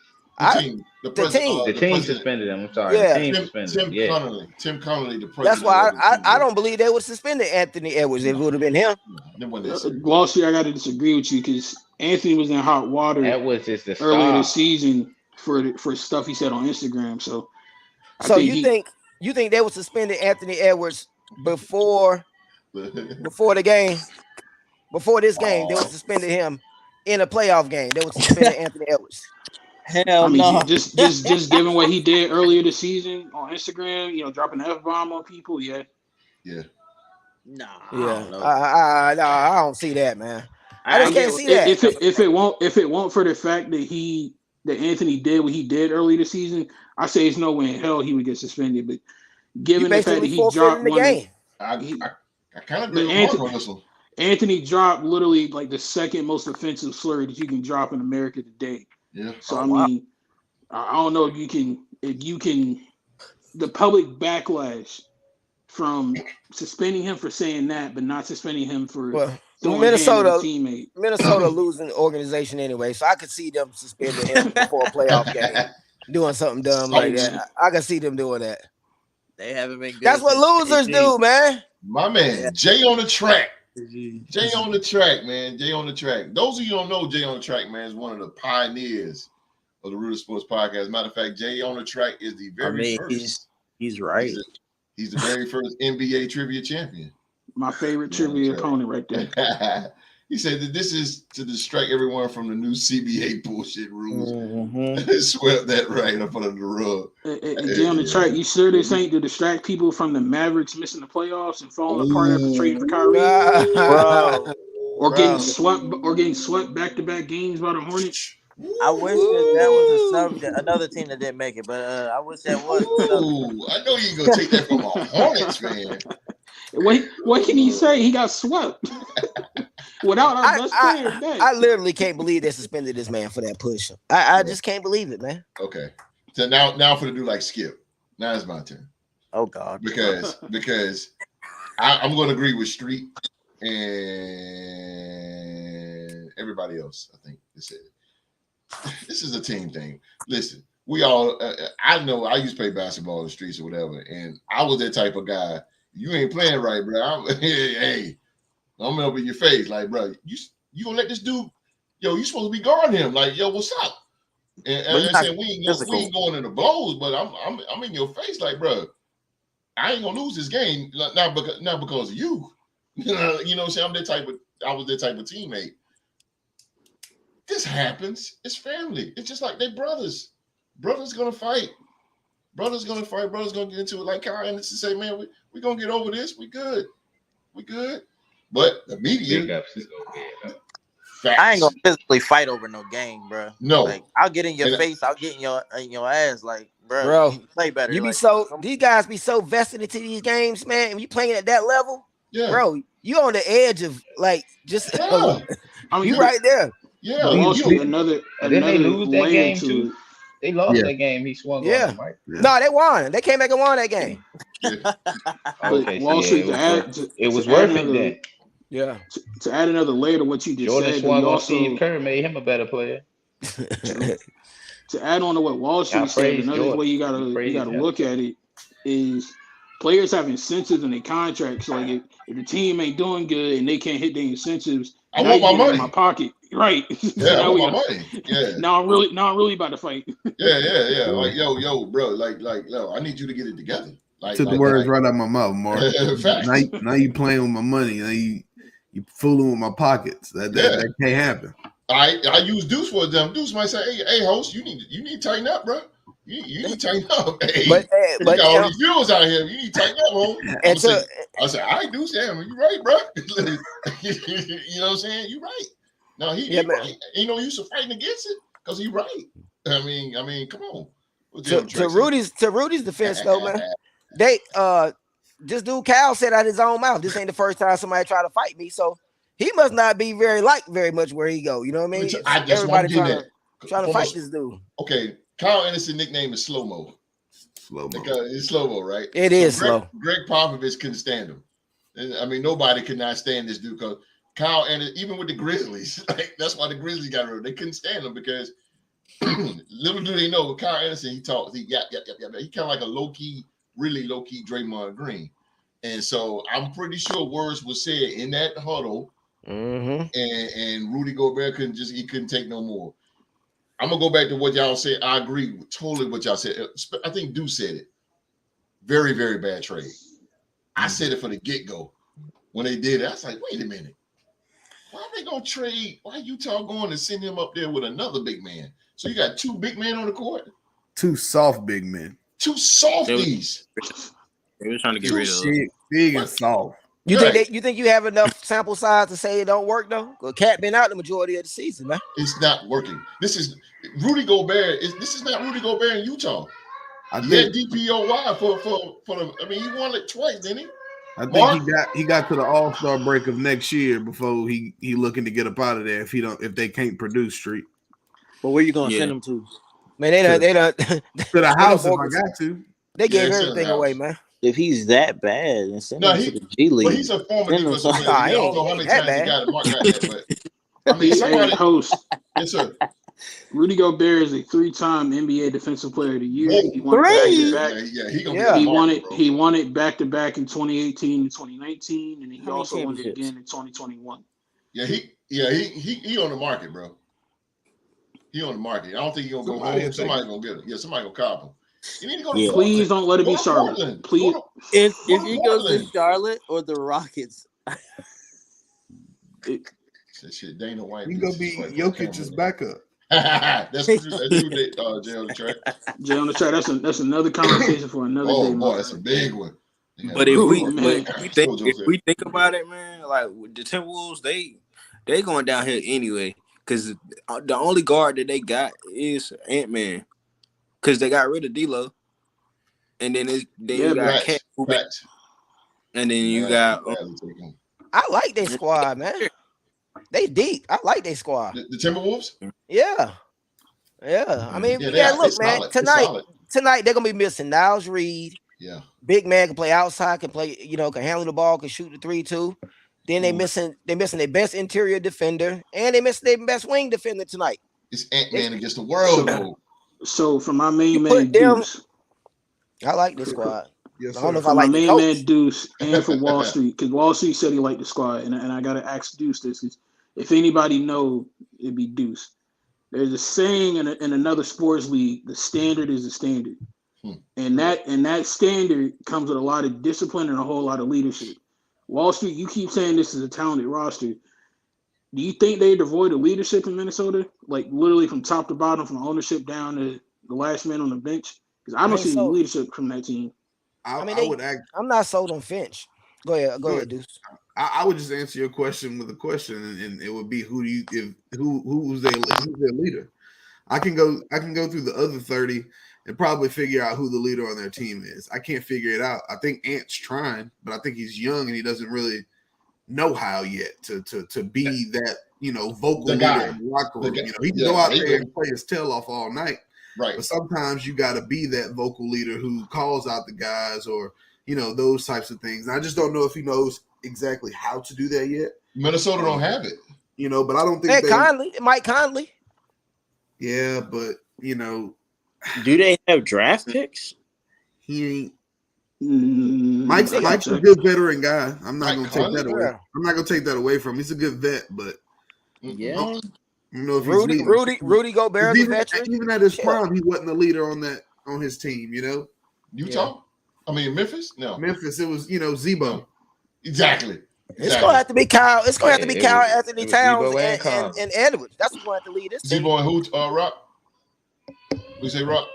The team suspended him. I'm sorry. Yeah. The team suspended him. Tim Connolly, the president. That's why I don't believe they would suspend Anthony Edwards if it would have been him. Wall Street, I got to disagree with you because Anthony was in hot water Edwards is the earlier this season for stuff he said on Instagram. So you think they would suspend Anthony Edwards before the game? Before this game, they would suspended him in a playoff game that was suspended Anthony Edwards? Hell I mean, no. just given what he did earlier this season on Instagram, dropping the F-bomb on people. Yeah. Nah, I Yeah, don't know. I don't see that, man. I just can't see that. If it won't for the fact that Anthony did what he did early this season, I say it's no way in hell he would get suspended. But You given the fact that basically he forfeiting dropped the game. I kind of agree with Mark on this one. Anthony dropped literally like the second most offensive slur that you can drop in America today. Yeah. So I mean, I don't know if you can the public backlash from suspending him for saying that, but not suspending him for throwing hand at a teammate. Minnesota losing organization anyway, so I could see them suspending him before a playoff game, doing something dumb like that. I can see them doing that. They haven't been good. That's what losers do, man. My man, Jay on the track. Jay on the track, man. Jay on the track. Those of you who don't know, Jay on the track, man, is one of the pioneers of the Rooted Sports Podcast. Matter of fact, Jay on the track is the very first. He's right. He's the very first NBA trivia champion. My favorite trivia opponent right there. He said that this is to distract everyone from the new CBA bullshit rules. Swept that right up under the rug. Jay on the track, you sure this ain't to distract people from the Mavericks missing the playoffs and falling apart after trading for Kyrie? Bro. Or getting swept back-to-back games by the Hornets? I wish that was a subject, another team that didn't make it, but I wish that was. I know you gonna take that from a Hornets fan. What can he say? He got swept without our best player. I literally can't believe they suspended this man for that push. I just can't believe it, man. Okay, so now for the do like Skip. Now it's my turn. Oh God, because I'm going to agree with Street and everybody else. I think this is a team thing. Listen, we all. I know I used to play basketball in the streets or whatever, and I was that type of guy. You ain't playing right, bro. Hey, I'm up in your face, like, bro. You gonna let this dude? Yo, you supposed to be guarding him. Like, yo, what's up? And I said we ain't going into blows, but I'm in your face, like, bro. I ain't gonna lose this game, not because of you. You know what I'm saying? I was that type of teammate. This happens. It's family. It's just like they brothers. Brothers gonna fight. Brothers gonna fight. Brothers gonna get into it. Like Kyle Anderson say, man, we gonna get over this. We good. But the media. I ain't gonna physically fight over no game, bro. No, like I'll get in your face. I'll get in your ass, like, bro. You play better. You be these guys be so vested into these games, man. When you playing at that level, bro, you on the edge of like just. I mean, you right there. Yeah, another then they lose that game to too. They lost that game. He swung on him, right? No, they won. They came back and won that game. Okay, Wall Street it was worth it then. Yeah. To add another layer to what you just Jordan said, swung on Steve Kerr, made him a better player. To add on to what Wall Street said, another way you gotta look at it is players have incentives in their contracts. So like if the team ain't doing good and they can't hit their incentives, I want my money in my pocket. Right. Yeah, I want my money. Yeah. Now I'm really about to fight. Yeah. Like, yo, bro, like, yo, I need you to get it together. Like, took the words right out of my mouth, Mark. now you playing with my money. Now you fooling with my pockets. That can't happen. I use Deuce for them. Deuce might say, hey, host, you need to tighten up, bro. You need to tighten up. Hey, but you got all these viewers out here. You need to tighten up, home. I said, I do say, you right, bro. You know what I'm saying? You right. No, he right. Ain't no use of fighting against it because he right. I mean, come on. To Rudy's defense, though, man, this dude Cal said out his own mouth, this ain't the first time somebody tried to fight me, so he must not be very much where he go. You know what I mean? Everybody trying to fight this dude. Okay, Kyle Anderson's nickname is Slow Mo. Because it's slow mo, right? It is slow. Greg Popovich couldn't stand him. And, I mean, nobody could not stand this dude because Kyle Anderson, even with the Grizzlies, like that's why the Grizzlies got rid of him. They couldn't stand him because little do they know, Kyle Anderson, he talks, he kind of like a really low key Draymond Green. And so I'm pretty sure words were said in that huddle. Mm-hmm. And Rudy Gobert couldn't take no more. I'm gonna go back to what y'all said. I agree with totally what y'all said. I think Deuce said it. Very, very bad trade. I said it from the get-go. When they did it, I was like, wait a minute. Why are they gonna trade? Why Utah going to send him up there with another big man? So you got 2 big men on the court, 2 soft big men, 2 softies. They were trying to get Too rid of. big and soft. You Right. think you have enough sample size to say it don't work though? Because Cat been out the majority of the season, man. It's not working. This is Rudy Gobert. This is not Rudy Gobert in Utah. I He think had DPOY for the. I mean, he won it twice, didn't he? I think he got to the All-Star break of next year before he looking to get up out of there if they can't produce Street. But where you gonna send them to? Man, they done to the house if I got to. They gave everything away, man. If he's that bad, then send him to the G League. But he's a former defensive player. I don't know how many times he got that, but I mean, somebody host. Yes, sir. Rudy Gobert is a 3-time NBA Defensive Player of the Year. Whoa. He won it back. He won it back to back in 2018 and 2019, and he also won it again in 2021. Yeah, he on the market, bro. He on the market. I don't think he's gonna go home. Somebody's gonna get him. Yeah, somebody gonna cop him. You need to go to Portland. Please don't let it be Charlotte. Please. If he goes to Charlotte or the Rockets. That shit, Dana White. He gonna be Jokic's backup. That's Jay on the track. Jay on the track. That's another conversation for another day. Oh boy, that's a big one. But if we think about it, man, like the Timberwolves, they going downhill anyway. Because the only guard that they got is Ant-Man. Because they got rid of D'Lo. And then you got Cat. And then you got... I like their squad, man. They deep. I like their squad. The Timberwolves? Yeah. I mean, look, man. Tonight they're going to be missing Niles Reed. Yeah. Big man can play outside, can play, can handle the ball, can shoot the 3-2. Then they missing their best interior defender, and they missing their best wing defender tonight. It's Ant-Man against the world. So for my main man Deuce, I like this squad. Yes, I don't know if for I like my the main coach. man Deuce, and for Wall Street, because Wall Street said he liked the squad, and I gotta ask Deuce this, because if anybody know, it'd be Deuce. There's a saying in another sports league: the standard is the standard, and that standard comes with a lot of discipline and a whole lot of leadership. Wall Street, you keep saying this is a talented roster. Do you think they're devoid of leadership in Minnesota? Like literally from top to bottom, from ownership down to the last man on the bench? Because I don't see any leadership from that team. I'm not sold on Finch. Go ahead, Deuce. I would just answer your question with a question, and it would be who's their leader? I can go through the other 30 and probably figure out who the leader on their team is. I can't figure it out. I think Ant's trying, but I think he's young and he doesn't really know how yet to be that vocal leader in the locker room. He can go out there and play his tail off all night, right? But sometimes you got to be that vocal leader who calls out the guys or those types of things. And I just don't know if he knows exactly how to do that yet. Minnesota don't have it, but I don't think Mike Conley. Yeah, but do they have draft picks? He ain't. Mike's a good veteran guy. I'm not gonna take that away. I'm not gonna take that away from him. He's a good vet, but yeah. If Rudy Gobert is a veteran. Even at his prime, he wasn't the leader on his team. Utah. Yeah. I mean Memphis. No, Memphis. It was Zebo. Exactly. It's gonna have to be Kyle. It's gonna have to be Kyle Anthony Towns and Edwards. That's what's gonna have to lead this team. Zebo and who? Rock. We say Rock.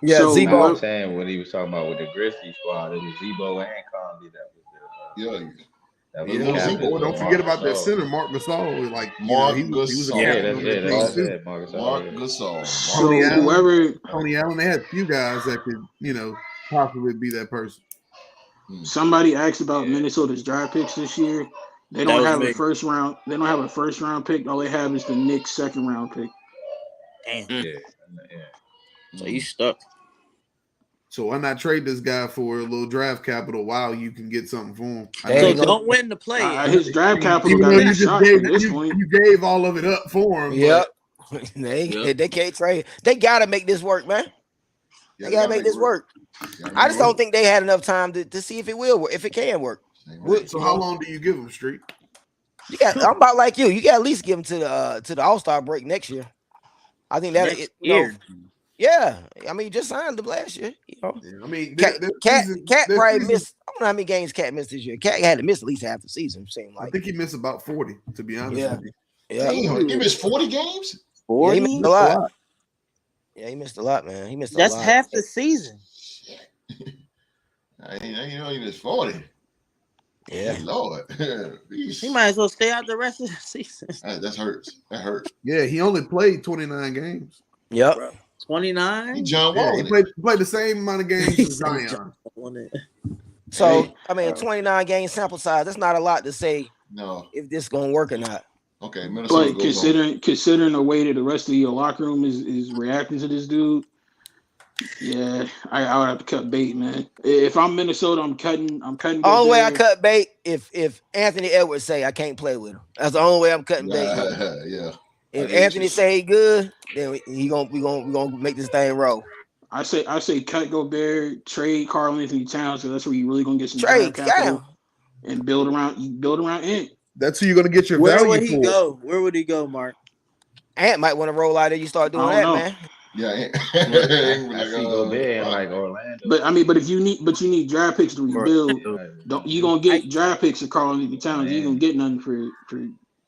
Yeah, Zebo. I'm saying what he was talking about with the Grizzlies squad. It was Zebo and Conley that was there. Zebo. Don't forget about that center, Mark Gasol. Mark Gasol. Mark Gasol. Tony Allen. They had a few guys that could, possibly be that person. Somebody asked about Minnesota's draft picks this year. They don't have a first round. They don't have a first round pick. All they have is the Knicks' second round pick. Damn. Yeah. So you stuck. So why not trade this guy for a little draft capital while you can get something for him? So don't win the play. His draft capital got shot at this point. You gave all of it up for him. Yep. They can't trade. They got to make this work, man. They got to make this work. I just don't think they had enough time to see if it will work, if it can work. So how long do you give them, Street? I'm about like you. You got to at least give them to the All-Star break next year. I think that Yeah, I mean, he just signed him last year. You know, Yeah, I mean, Cat their probably season, missed. I don't know how many games Cat missed this year. Cat had to miss at least half the season. Seemed I like. think he missed about 40. To be honest Yeah, with you, yeah, Damn, he missed 40 games. yeah. He 40. missed he a missed a lot. lot. Yeah, he missed a lot, man. He missed a That's lot. half the season. I didn't know he missed 40. Yeah, Good Lord. He might as well stay out the rest of the season. That hurts. That hurts. Yeah, he only played 29 games. yep. 29. He John Yeah, Wall. he played the same amount of games as Zion. So I mean, 29 game sample size. That's not a lot to say. No. If this gonna work or not. Okay, Minnesota. But considering the way that the rest of your locker room is reacting to this dude, yeah, I would have to cut bait, man. If I'm Minnesota, I'm cutting. Only way I cut bait if Anthony Edwards say I can't play with him. That's the only way I'm cutting bait. Yeah. If Anthony say he good, then we gonna make this thing roll. I say cut Gobert, trade Karl Anthony Towns, because that's where you really gonna get some trade capital and build around Ant. That's who you're gonna get your Where value would he for. go? Where would he go, Mark? Ant might want to roll out there. You start doing that, man. Yeah, I see Gobert in like Orlando. But I mean, you need draft picks to rebuild. You gonna get draft picks for Karl Anthony Towns. You gonna get nothing for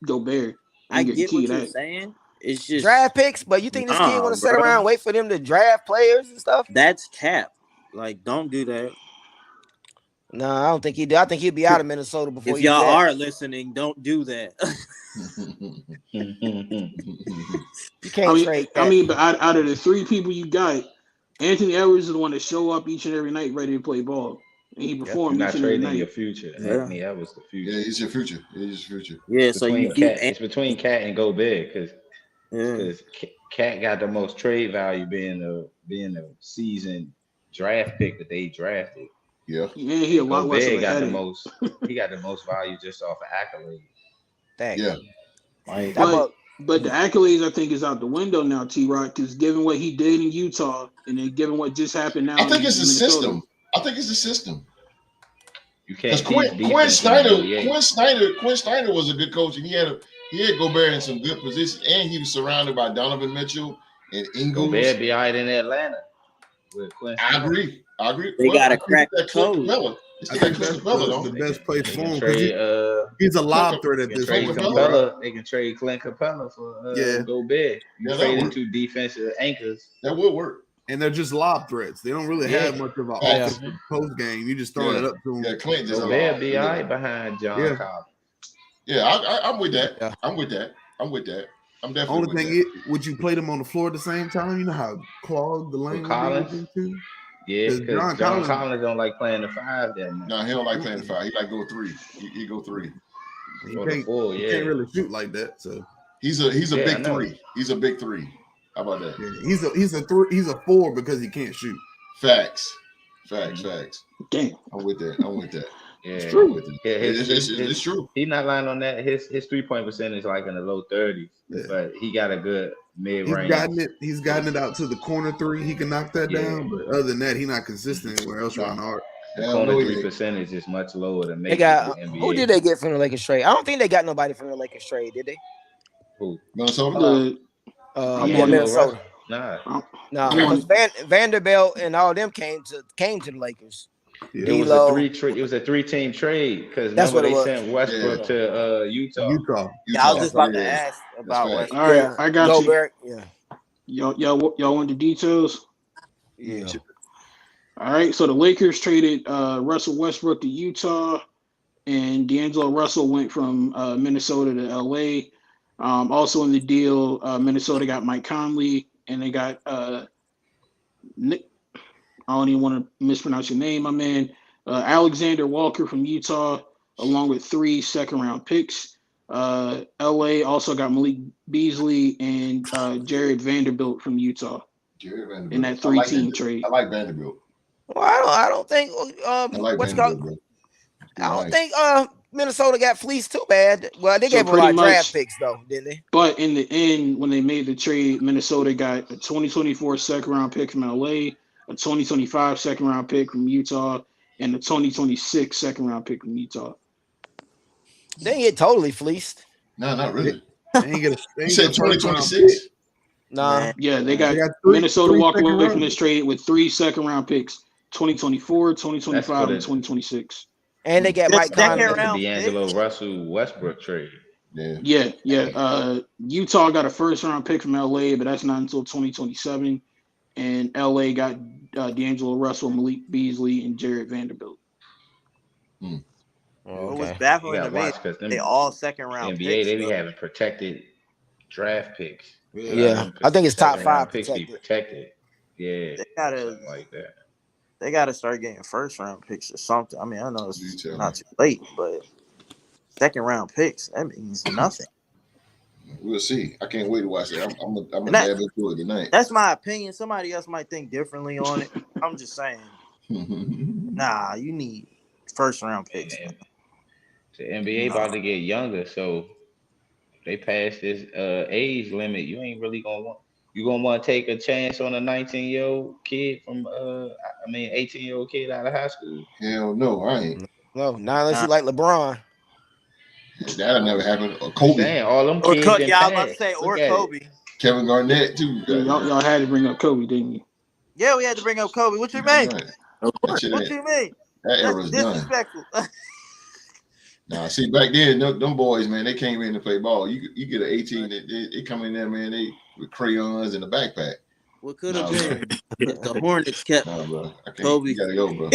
Gobert. I get what you're saying. It's just draft picks, but you think this kid want to sit around and wait for them to draft players and stuff? That's cap. Like, don't do that. No, I don't think he do. I think he'll be out of Minnesota before. If y'all are listening, don't do that. You can't trade. I mean, but out of the three people you got, Anthony Edwards is the one that show up each and every night ready to play ball, and he performed. You're not each and every trading night. your future. Anthony Edwards the future. Yeah, he's your future. He's your future. Yeah, so it's between Cat and Gobert because Cat got the most trade value being a seasoned draft pick that they drafted. Yeah, he a lot less of a got headache. he got the most value just off of accolades. Thanks. Yeah. But the accolades, I think, is out the window now, T-Rock, because given what he did in Utah and then given what just happened now, I think it's the system. I think it's the system. You can't. Quinn Snyder was a good coach, and he had Gobert in some good positions, and he was surrounded by Donovan Mitchell and Ingles. Gobert be out in Atlanta with Quinn Snyder. I agree. They got to crack the code. I think that's the best place for him. He's a lob threat at this point. They can trade Clint Capella for Gobert. Trade two defensive anchors. That would work. And they're just lob threats. They don't really have much of an offensive post game. You just throwing it up to him. Yeah, Clint just Gobert be all right behind John Collins. Yeah, I'm with that. Yeah. I'm with that. I'm definitely. Only thing would you play them on the floor at the same time? You know how clogged the lane Collins. Into? Yeah, because John Collins don't like playing the five that much. No, he don't like playing the five. He like go three. He go three. He can't really shoot like that. So he's a big three. He's a big three. How about that? Yeah, he's a four because he can't shoot. Facts. Damn. I'm with that. Yeah, it's true. It's true. He's not lying on that. His 3-point percentage like in the low 30s, but he got a good mid-range. He's gotten it out to the corner three. He can knock that down, but other than that, he's not consistent anywhere else around the arc. Corner 3 percentage is much lower than they got. Who did they get from the Lakers trade? I don't think they got nobody from the Lakers trade, did they? Who? Minnesota. Minnesota. Nah. Because Vanderbilt and all them came to the Lakers. Yeah. It was a 3-team trade because they sent Westbrook to Utah. Yeah, I was just about to ask about Westbrook. All right, I got Gobert. you. Yeah. Y'all want the details? Yeah. All right, so the Lakers traded Russell Westbrook to Utah, and D'Angelo Russell went from Minnesota to LA. Also in the deal, Minnesota got Mike Conley, and they got Nick. I don't even want to mispronounce your name, my man. Alexander Walker from Utah, along with 3 second-round picks. LA also got Malik Beasley and Jared Vanderbilt from Utah. In that 3-team trade. I like Vanderbilt. Well, I don't think Minnesota got fleeced too bad. Well, they gave him a lot of draft picks though, didn't they? But in the end, when they made the trade, Minnesota got a 2024 second-round pick from LA, a 2025 second-round pick from Utah, and a 2026 second-round pick from Utah. They ain't get totally fleeced. No, not really. You said 2026? Nah. Yeah, they got three Minnesota walked second away from rounders. this trade with 3 second-round picks, 2024, 2025, and 2026. And they got Mike That's Conley. the D'Angelo Russell Westbrook trade. Yeah. Utah got a first-round pick from LA, but that's not until 2027. And LA got D'Angelo Russell, Malik Beasley, and Jared Vanderbilt. What was Okay. baffling to me is because they all second round NBA, picks. they be having protected draft picks. Yeah. I think it's top 5 picks be protected. Yeah, They gotta something like that. They gotta start getting first round picks or something. I mean, I know it's not me. too late, but second round picks, that means nothing. We'll see. I can't wait to watch it. I'm gonna dab into it tonight. That's my opinion. Somebody else might think differently on it. I'm just saying. Nah, you need first round picks. The NBA about to get younger, so if they pass this age limit, you ain't really gonna want. You gonna want to take a chance on a 19-year-old kid from 18-year-old kid out of high school? Hell no, I ain't. No, not unless you like LeBron. That'll never happen. Or Kobe. Saying, all them Or kids I was about to say, or Kobe. Kevin Garnett too. Yeah, y'all had to bring up Kobe, didn't you? Yeah, we had to bring up Kobe. What you mean? Right. What you mean? That era's That's done. disrespectful. Nah, see, back then, them boys, man, they came in to play ball. You get an 18, they come in there, man, they with crayons and a backpack. What could have been? The Hornets kept bro. I can't. Kobe. You gotta go, bro.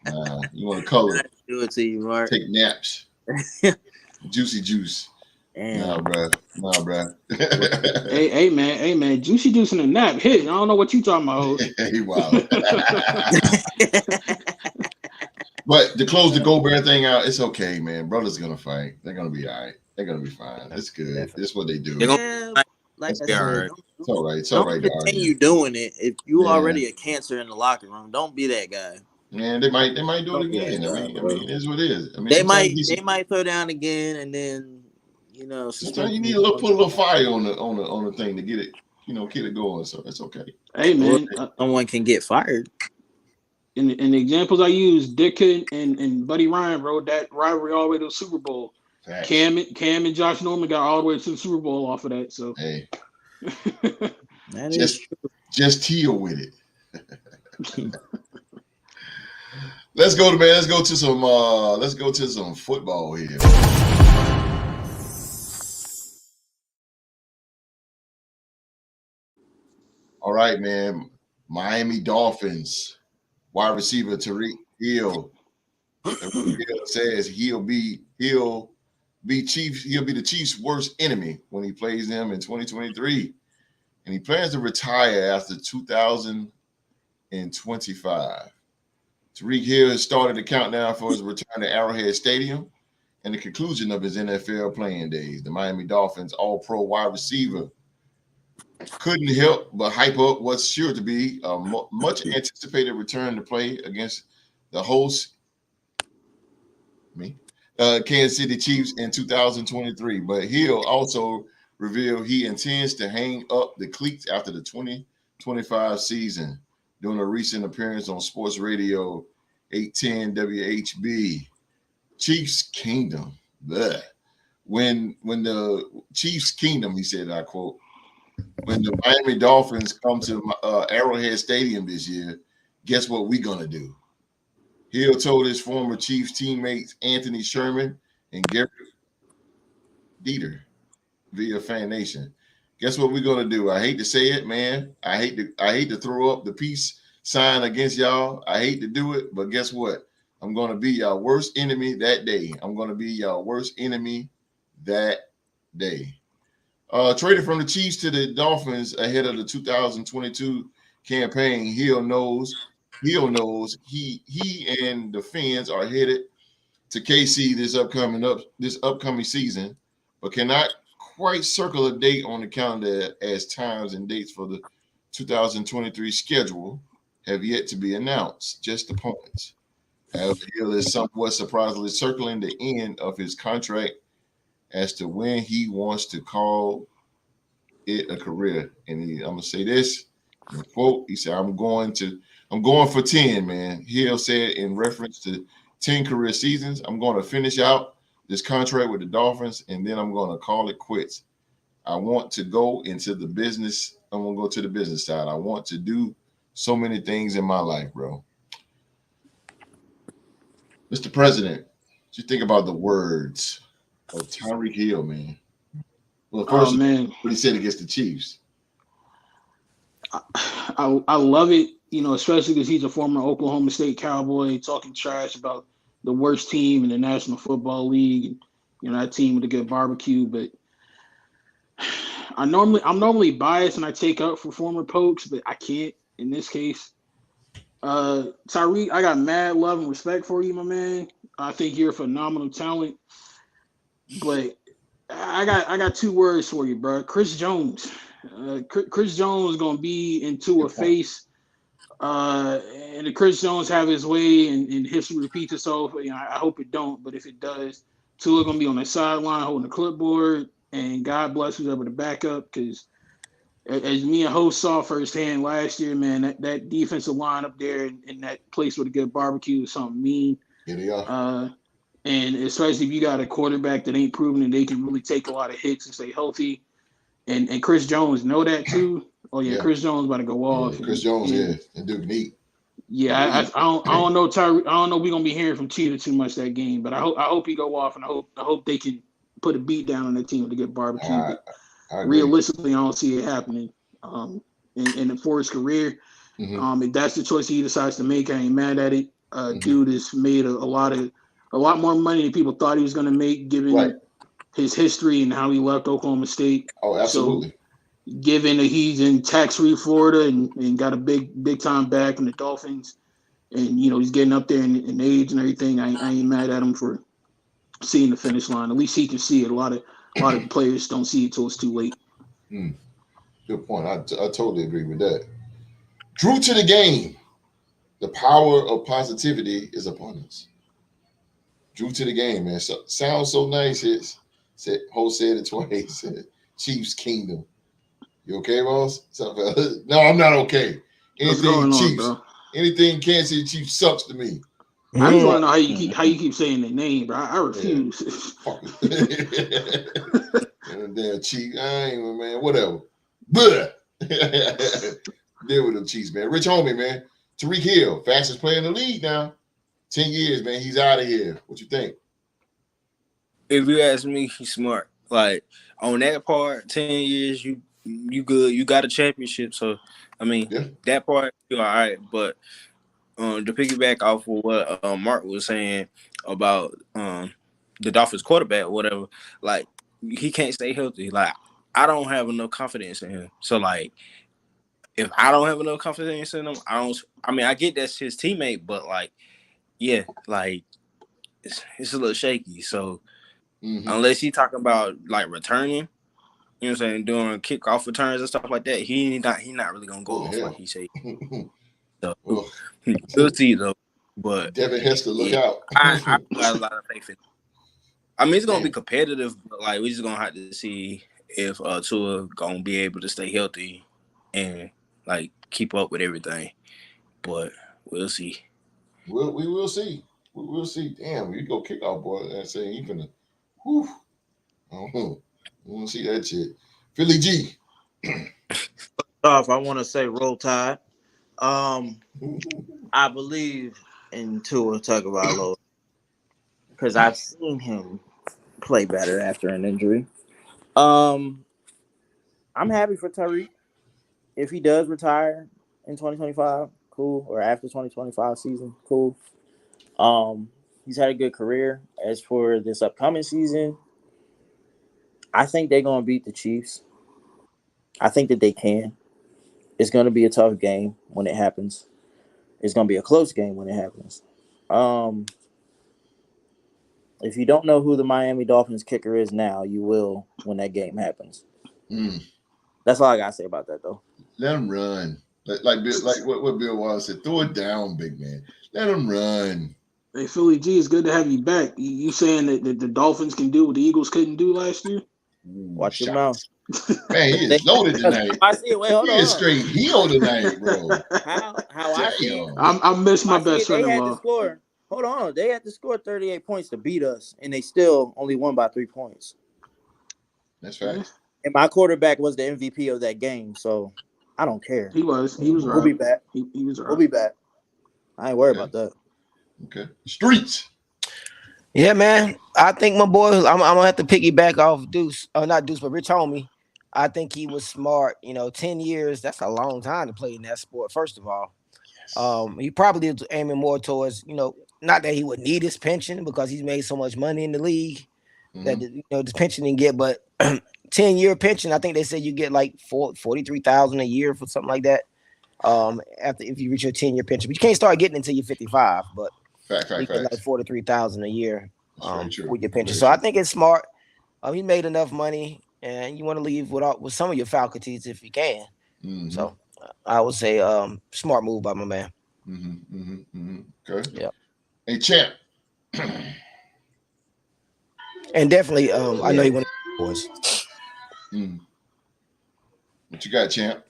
Nah, you want to color? Do it to you, Mark. Take naps. Juicy juice. Damn. Nah, bro. hey, man. Juicy juice in a nap hit. I don't know what you talking about. Hey, wow. But to close the Gobert thing out, it's okay, man. Brothers gonna fight. They're gonna be all right. They're gonna be fine. It's good. It's what they do. Yeah, like I said, it's all right. It's don't all right. continue doing it. If you already a cancer in the locker room, don't be that guy. Man, they might do it again. I mean, it is what it is. I mean, they might throw down again, and then sometimes you need to put a little fire on the thing to get it, get it going. So it's okay. Hey, man, someone can get fired. In the examples I use, Ditka and Buddy Ryan rode that rivalry all the way to the Super Bowl. Facts. Cam and Josh Norman got all the way to the Super Bowl off of that. So hey, just teal with it. Let's go to some football here. All right, man. Miami Dolphins wide receiver Tyreek Hill says he'll be the Chiefs' worst enemy when he plays them in 2023, and he plans to retire after 2025. Tyreek Hill has started the countdown for his return to Arrowhead Stadium and the conclusion of his NFL playing days. The Miami Dolphins All-Pro wide receiver couldn't help but hype up what's sure to be a much anticipated return to play against the host, Kansas City Chiefs in 2023. But Hill also revealed he intends to hang up the cleats after the 2025 season during a recent appearance on Sports Radio 810 WHB. Chiefs Kingdom. Bleh. When the Chiefs Kingdom, he said, I quote, when the Miami Dolphins come to Arrowhead Stadium this year, guess what we're going to do? Hill told his former Chiefs teammates Anthony Sherman and Gary Dieter via Fan Nation. Guess what we're going to do? I hate to say it, man. I hate to throw up the peace sign against y'all. I hate to do it, but guess what? I'm going to be y'all worst enemy that day. Traded from the Chiefs to the Dolphins ahead of the 2022 campaign, Hill knows he and the Fins are headed to KC this upcoming season, but cannot quite circle a date on the calendar as times and dates for the 2023 schedule have yet to be announced, just opponents. Hill is somewhat surprisingly circling the end of his contract as to when he wants to call it a career. And I'm gonna say this, quote, he said, I'm going for 10, man. Hill said in reference to 10 career seasons, I'm going to finish out this contract with the Dolphins, and then I'm going to call it quits. I want to go into the business. I want to go to the business side. I want to do so many things in my life, bro. Mr. President, what you think about the words of Tyreek Hill, man? Well, Oh first, man, what he said against the Chiefs. I love it. You know, especially because he's a former Oklahoma State Cowboy, talking trash about the worst team in the National Football League, and that team with a good barbecue. But I'm normally biased and I take up for former pokes, but I can't in this case. Tyreek, I got mad love and respect for you, my man. I think you're a phenomenal talent, but I got two words for you, bro. Chris Jones. Chris Jones is gonna be into a face, and if Chris Jones have his way and history repeats itself, I hope it don't. But if it does, Tua gonna be on the sideline holding the clipboard, and God bless who's ever the backup. Because as me and Host saw firsthand last year, man, that defensive line up there and that place with a good barbecue is something mean. Here they are. And especially if you got a quarterback that ain't proven and they can really take a lot of hits and stay healthy. And Chris Jones know that too. Oh yeah, Chris Jones about to go off. Yeah, Chris Jones, and Duke neat. Yeah, I don't know Tyreek. I don't know if we're gonna be hearing from Cheetah too much that game, but I hope he go off, and I hope they can put a beat down on that team to get barbecue. But realistically, I don't see it happening. In for his career, if that's the choice he decides to make, I ain't mad at it. Dude has made a lot more money than people thought he was gonna make, given his history and how he left Oklahoma State. Oh, absolutely. So, given that he's in tax-free Florida and got a big time back in the Dolphins, and he's getting up there in age and everything, I ain't mad at him for seeing the finish line. At least he can see it. A lot of players don't see it till it's too late. Good point. I totally agree with that. Drew to the game. The power of positivity is upon us. Drew to the game, man. So, sounds so nice. Host said it twice. Said, Chiefs Kingdom. You okay, Ross? No, I'm not okay. Anything Chiefs, anything Kansas City Chiefs sucks to me. I just want to know how you keep saying their name, bro. I refuse. Damn Chiefs. I ain't, man. Whatever. Deal with them Chiefs, man. Rich homie, man. Tyreek Hill, fastest player in the league now. 10 years, man. He's out of here. What you think? If you ask me, he's smart. Like on that part, 10 years, you good. You got a championship. So I mean, that part you're all right. But to piggyback off of what Mark was saying about the Dolphins quarterback or whatever, like he can't stay healthy. Like I don't have enough confidence in him. So like if I don't have enough confidence in him, I get that's his teammate, but like yeah, like it's a little shaky. So unless he talking about like returning, you know what I'm saying, doing kickoff returns and stuff like that, he not really gonna go off like he said. So we'll see though. But Devin Hester, look out. I got a lot of faith in him. I mean, it's gonna be competitive, but like we're just gonna have to see if Tua gonna be able to stay healthy and like keep up with everything. But we'll see. We will see. We will see. Damn, you go kickoff, boy, and say you finna. Whew. I don't know. I want to see that shit. Philly G. Off, I want to say roll tide. I believe in Tua Tagovailoa because I've seen him play better after an injury. I'm happy for Tyreek. If he does retire in 2025, cool. Or after 2025 season, cool. He's had a good career. As for this upcoming season, I think they're going to beat the Chiefs. I think that they can. It's going to be a tough game when it happens. It's going to be a close game when it happens. If you don't know who the Miami Dolphins kicker is now, you will when that game happens. That's all I got to say about that, though. Let him run. Like what Bill Wallace said, throw it down, big man. Let him run. Hey, Philly G, it's good to have you back. You saying that the Dolphins can do what the Eagles couldn't do last year? Watch your mouth. Man, he is loaded tonight. I see it. Wait, hold on. He is straight heel tonight, bro. How I see it? I miss my best friend. They had to score. Hold on. They had to score 38 points to beat us, and they still only won by 3 points. That's right. And my quarterback was the MVP of that game, so I don't care. He was We'll right. be back. He was right. We'll be back. I ain't worried about that. Okay. Streets. Yeah, man. I think my boy, I'm gonna have to piggyback off Deuce. Not Deuce, but Rich Homie. I think he was smart. 10 years, that's a long time to play in that sport, first of all. He probably is aiming more towards, not that he would need his pension because he's made so much money in the league that this pension didn't get, but 10-year pension, I think they said you get like 43,000 a year for something like that. After if you reach your 10-year pension, but you can't start getting until you're 55. But you get like 43,000 a year with your pension. So I think it's smart. He made enough money, and you want to leave with some of your faculties if you can. So I would say smart move by my man. Okay. Yeah. Hey, champ. And definitely, I know you want to boys. What you got, champ?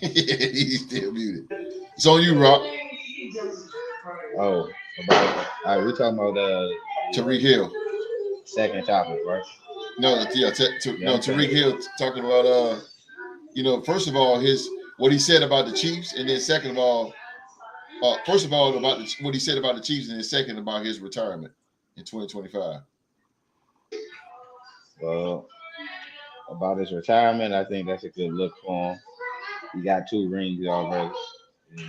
He's still muted. It's on you, Rock. Oh, about we're talking about Tariq Hill. Second topic, right? No, Tariq Hill talking about first of all what he said about the Chiefs, and then second of all, first of all about what he said about the Chiefs, and then second about his retirement in 2025. Well, about his retirement, I think that's a good look for him. He got 2 rings already. He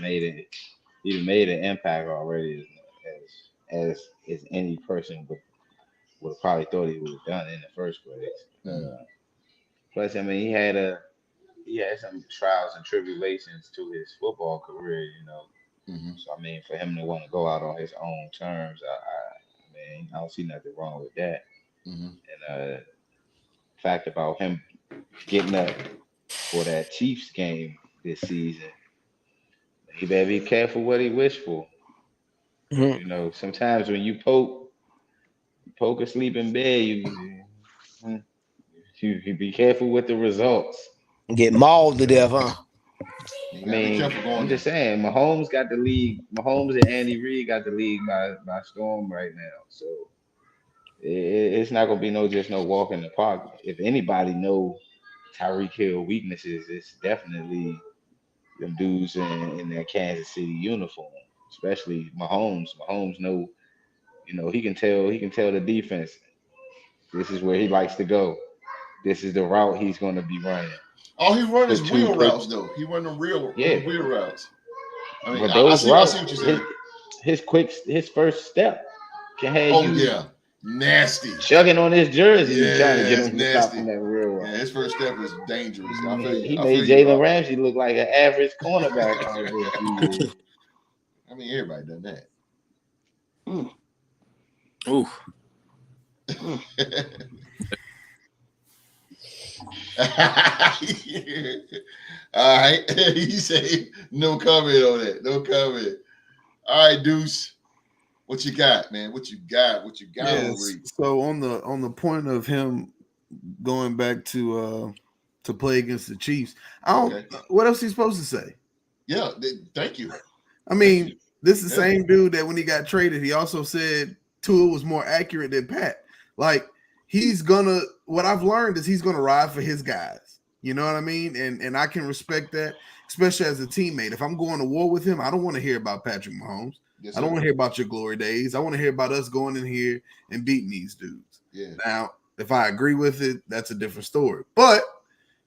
made an impact already, as any person would have probably thought he would have done in the first place. Plus, I mean, he had some trials and tribulations to his football career, So I mean, for him to want to go out on his own terms, I don't see nothing wrong with that. And fact about him getting up for that Chiefs game this season, he better be careful what he wish for. Sometimes when you poke a sleeping bear, you be careful with the results. Get mauled to death, huh? I mean, I'm just saying, Mahomes got the league. Mahomes and Andy Reid got the league by storm right now. So it's not gonna be no walk in the park. If anybody know Tyreek Hill weaknesses, it's definitely them dudes in that Kansas City uniform, especially Mahomes. Mahomes know, he can tell the defense this is where he likes to go. This is the route he's going to be running. All he run is wheel routes, though. He run them wheel routes. I mean, but those routes, I see what you're saying. His first step can have you nasty chugging on his jersey, trying to get him to stop from that real route. Yeah, his first step is dangerous. He made Jalen Ramsey look like an average cornerback out of this. I mean, everybody done that. Ooh. All right. He said no comment on that. No comment. All right, Deuce. What you got, man? What you got? Yes. So on the point of him going back to play against the Chiefs, what else he's supposed to say? Yeah, thank you. I mean, this is the same dude that when he got traded, he also said Tua was more accurate than Pat. Like, what I've learned is he's gonna ride for his guys. You know what I mean? And I can respect that, especially as a teammate. If I'm going to war with him, I don't want to hear about Patrick Mahomes. Yes, I don't want to hear about your glory days. I want to hear about us going in here and beating these dudes. Yeah. Now, if I agree with it, that's a different story. But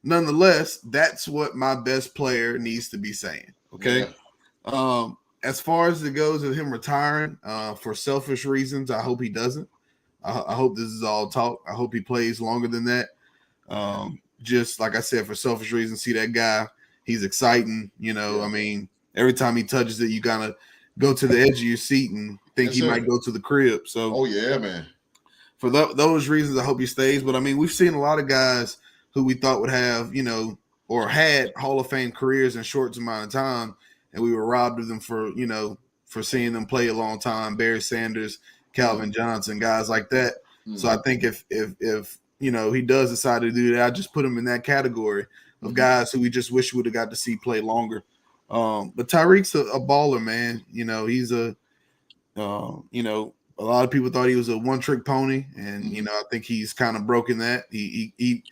nonetheless, that's what my best player needs to be saying. Okay. Yeah. As far as it goes with him retiring, for selfish reasons, I hope he doesn't. I hope this is all talk. I hope he plays longer than that. Just like I said, for selfish reasons, see that guy, he's exciting. I mean, every time he touches it, you kind of go to the edge of your seat and think he might go to the crib. So, oh yeah, man. For those reasons, I hope he stays. But I mean, we've seen a lot of guys who we thought would have, or had Hall of Fame careers in short amount of time, and we were robbed of them for seeing them play a long time. Barry Sanders, Calvin Johnson, guys like that. So I think if he does decide to do that, I just put him in that category of guys who we just wish we would have got to see play longer. But Tyreek's a baller, man. He's a A lot of people thought he was a one-trick pony, and I think he's kind of broken that. He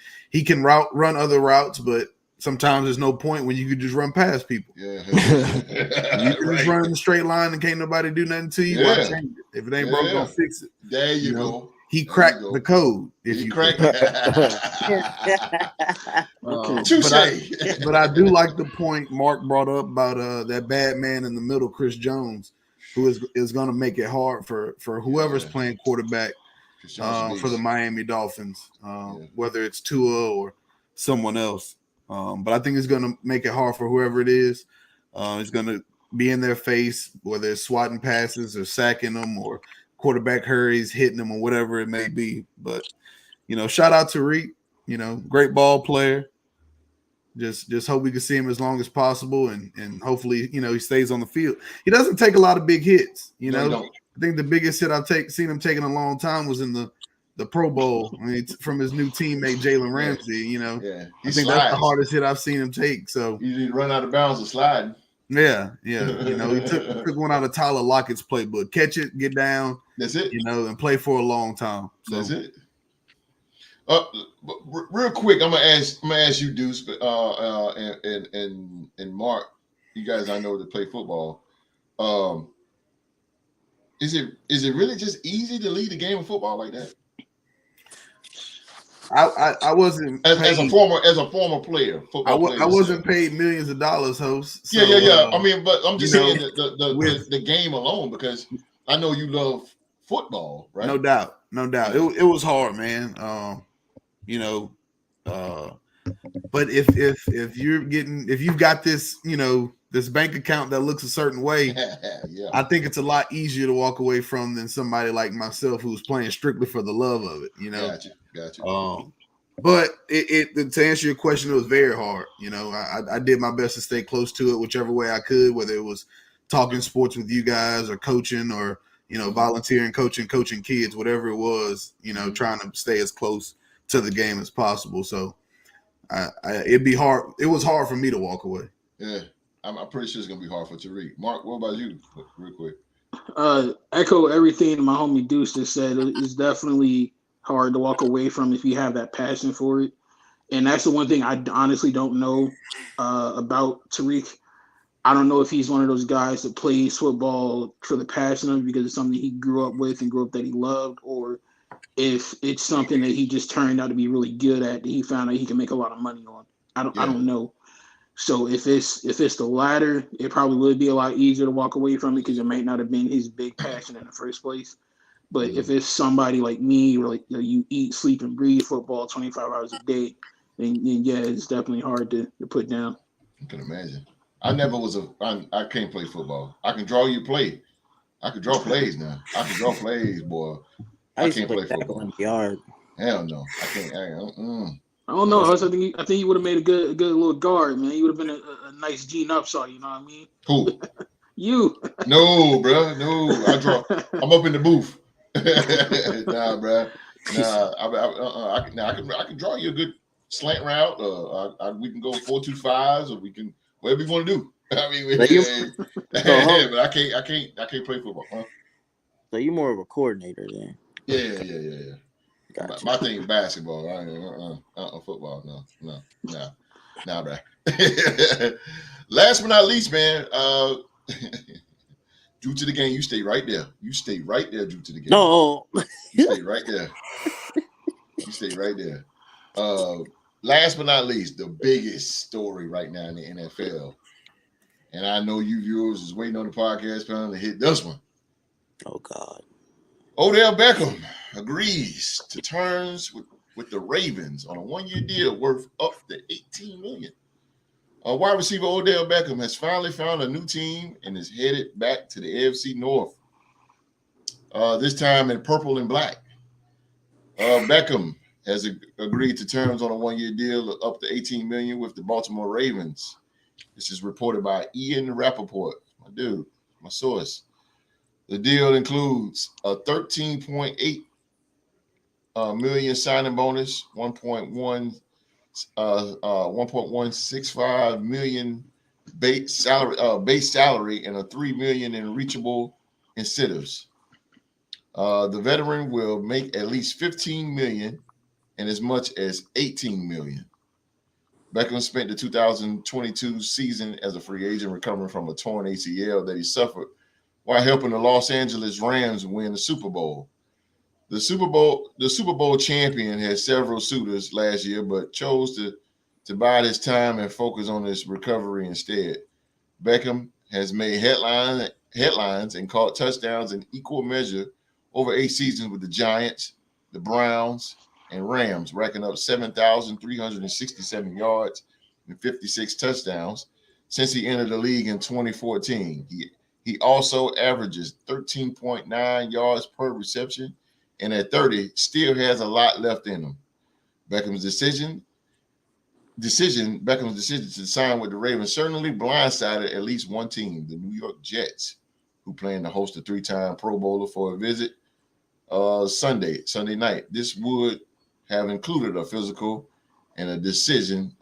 can run other routes, but sometimes there's no point when you could just run past people. Yeah, you can just run in a straight line and can't nobody do nothing to you. Why change it? If it ain't broke, don't fix it. There you go. He cracked the code. If you cracked. But I do like the point Mark brought up about that bad man in the middle, Chris Jones, who is going to make it hard for whoever's playing quarterback for the Miami Dolphins, whether it's Tua or someone else. But I think it's going to make it hard for whoever it is. It's going to be in their face, whether it's swatting passes or sacking them or quarterback hurries, hitting them or whatever it may be. But, shout out to Reed, great ball player. Just hope we can see him as long as possible, and hopefully, he stays on the field. He doesn't take a lot of big hits, I think the biggest hit I've seen him taking a long time was in the Pro Bowl. I mean, from his new teammate Jalen Ramsey. I think that's the hardest hit I've seen him take. So you need to run out of bounds and slide. Yeah. He took one out of Tyler Lockett's playbook. Catch it, get down. That's it. And play for a long time. So. That's it. Real quick, I'm gonna ask you, Deuce, and Mark. You guys, I know that play football. Is it really just easy to lead a game of football like that? I wasn't as a former player. I wasn't paid millions of dollars, host. So, yeah. I mean, but I'm just saying the game alone, because I know you love football, right? No doubt. It was hard, man. But if you've got this, this bank account that looks a certain way, I think it's a lot easier to walk away from than somebody like myself who's playing strictly for the love of it. Gotcha. But to answer your question, it was very hard. I did my best to stay close to it, whichever way I could, whether it was talking sports with you guys or coaching or volunteering, coaching kids, whatever it was. Trying to stay as close to the game as possible. So it'd be hard. It was hard for me to walk away. Yeah, I'm pretty sure it's gonna be hard for Tariq. Mark, what about you? Real quick. Echo everything my homie Deuce just said. It's definitely hard to walk away from if you have that passion for it. And that's the one thing I honestly don't know about Tariq. I don't know if he's one of those guys that plays football for the passion of it because it's something he grew up with and grew up that he loved, or if it's something that he just turned out to be really good at that he found out he can make a lot of money on. I don't know. So if it's the latter, it probably would be a lot easier to walk away from it because it might not have been his big passion in the first place. But if it's somebody like me, where you eat, sleep, and breathe football 25 hours a day, then yeah, it's definitely hard to put down. I can imagine. I can't play football. I can draw you play. I can draw plays now. I can draw plays, boy. I can't play football in the yard. Hell no, I can't. I don't know. I think he would have made a good little guard, man. He would have been a nice Gene Upshaw. You know what I mean? Who? You? No, bro. No, I'm up in the booth. Nah, bro. Nah, I can draw you a good slant route. We can go 4-2-5s, or we can whatever you want to do. I mean, but I can't play football. Huh? So you're more of a coordinator then? Yeah. Gotcha. My thing is basketball. Football. No, bro. Last but not least, man. Due to the game, you stay right there. Due to the game. No, you stay right there. Last but not least, the biggest story right now in the NFL, and I know you viewers is waiting on the podcast panel to hit this one. Oh God. Odell Beckham agrees to terms with the Ravens on a one-year deal worth up to $18 million. Wide receiver Odell Beckham has finally found a new team and is headed back to the AFC North. This time in purple and black. Beckham has agreed to terms on a one-year deal of up to $18 million with the Baltimore Ravens. This is reported by Ian Rappaport, my dude, my source. The deal includes a $13.8 million signing bonus, 1.165 million base salary, and a $3 million in reachable incentives. The veteran will make at least $15 million and as much as $18 million. Beckham spent the 2022 season as a free agent, recovering from a torn ACL that he suffered while helping the Los Angeles Rams win the Super Bowl. The Super Bowl champion had several suitors last year, but chose to bide his time and focus on his recovery instead. Beckham has made headlines and caught touchdowns in equal measure over 8 seasons with the Giants, the Browns, and Rams, racking up 7,367 yards and 56 touchdowns since he entered the league in 2014. He also averages 13.9 yards per reception, and at 30, still has a lot left in him. Beckham's decision to sign with the Ravens certainly blindsided at least one team, the New York Jets, who plan to host a 3-time Pro Bowler for a visit Sunday night. This would have included a physical and a discussion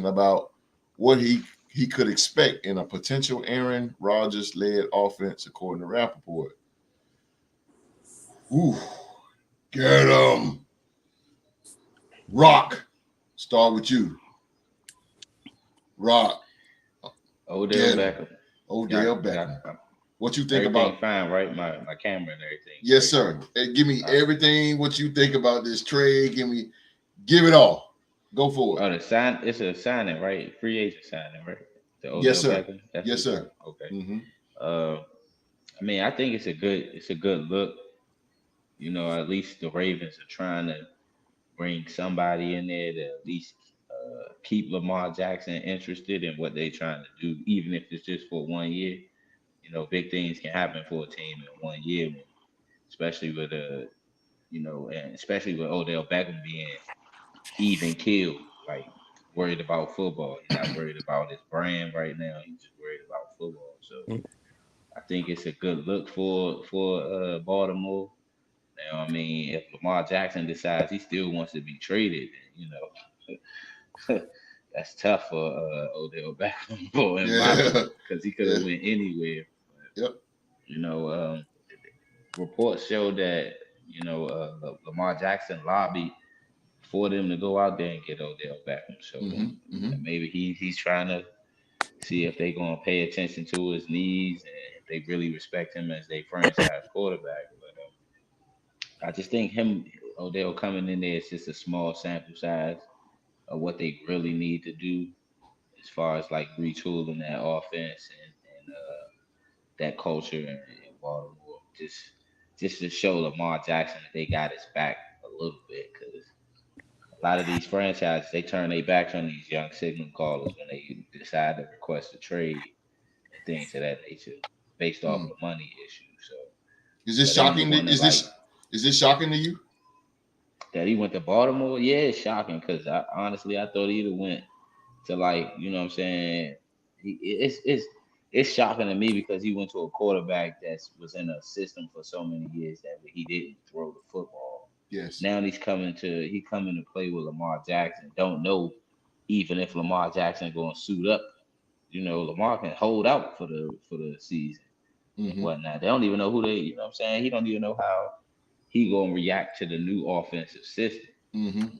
about what he could expect in a potential Aaron Rodgers-led offense, according to Rappaport. Ooh, get him. Rock, start with you. Rock. Odell Beckham. Beckham. What you think everything about? Fine, right? My camera and everything. Yes, sir. Hey, give me everything. What you think about this trade? Give it all. Go for it. Oh, it's a signing, right? Free agent signing, right? The Odell yes, sir. Beckham. Yes, sir. Okay. Mm-hmm. I mean, I think it's a good look. You know, at least the Ravens are trying to bring somebody in there to at least keep Lamar Jackson interested in what they're trying to do, even if it's just for 1 year. You know, big things can happen for a team in 1 year, especially with and especially with Odell Beckham being even killed, like worried about football. He's not worried about his brand right now. He's just worried about football. So I think it's a good look for Baltimore. You know, I mean, if Lamar Jackson decides he still wants to be traded, then, that's tough for Odell Beckham because he could have went anywhere. But, yep. You know, reports show that Lamar Jackson lobbied for them to go out there and get Odell Beckham. So maybe he's trying to see if they're gonna pay attention to his needs and if they really respect him as their franchise quarterback. But I just think Odell coming in there is just a small sample size of what they really need to do as far as like retooling that offense and that culture in Baltimore. Just to show Lamar Jackson that they got his back a little bit, because a lot of these franchises, they turn their backs on these young signal callers when they decide to request a trade and things of that nature based off of the money issue. So is this shocking? Is this shocking to you? That he went to Baltimore? Yeah, it's shocking because honestly I thought he'd have went to, like, you know what I'm saying? It's shocking to me because he went to a quarterback that was in a system for so many years that he didn't throw the football. Yes. Now he's coming to play with Lamar Jackson. Don't know even if Lamar Jackson going to suit up. You know, Lamar can hold out for the season and whatnot. They don't even know who they. You know what I'm saying? He don't even know how he going to react to the new offensive system.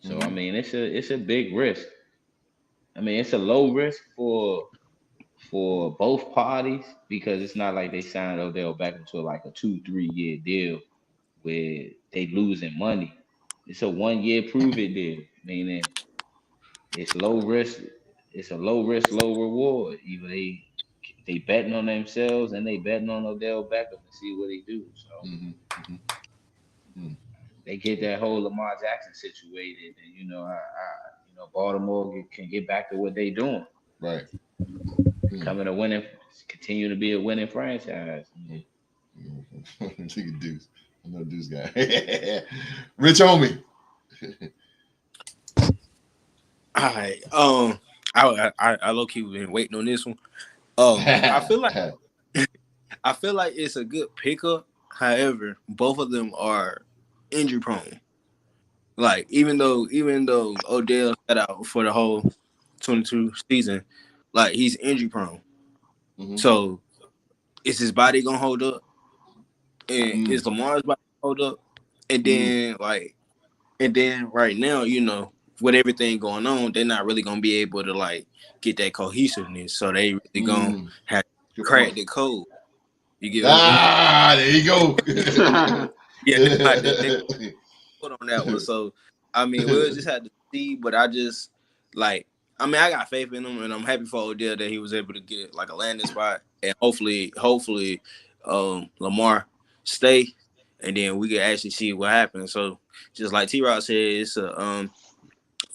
So I mean, it's a big risk. I mean, it's a low risk for both parties because it's not like they signed Odell Beckham to like a 2-3 year deal where they losing money. It's a 1 year prove it deal, meaning it's low risk. It's a low risk, low reward. Either they betting on themselves and they betting on Odell Beckham to see what he do. So they get that whole Lamar Jackson situated, and Baltimore can get back to what they doing. Right. Continue to be a winning franchise. Look at Deuce. I know Deuce guy. Rich homie. All right. I low key been waiting on this one. I feel like it's a good pickup. However, both of them are injury prone. Like even though Odell sat out for the whole 22 season, like he's injury prone. So is his body gonna hold up? And is Lamar's body hold up, and then right now, with everything going on, they're not really gonna be able to like get that cohesiveness. So they really gonna have to Good crack point. the code. You get what I'm saying? Ah, there you go. Yeah, they put on that one. So I mean, we'll just have to see. But I just like, I got faith in him, and I'm happy for Odell that he was able to get like a landing spot, and hopefully, Lamar stay, and then we can actually see what happens. So just like T-Rod said, it's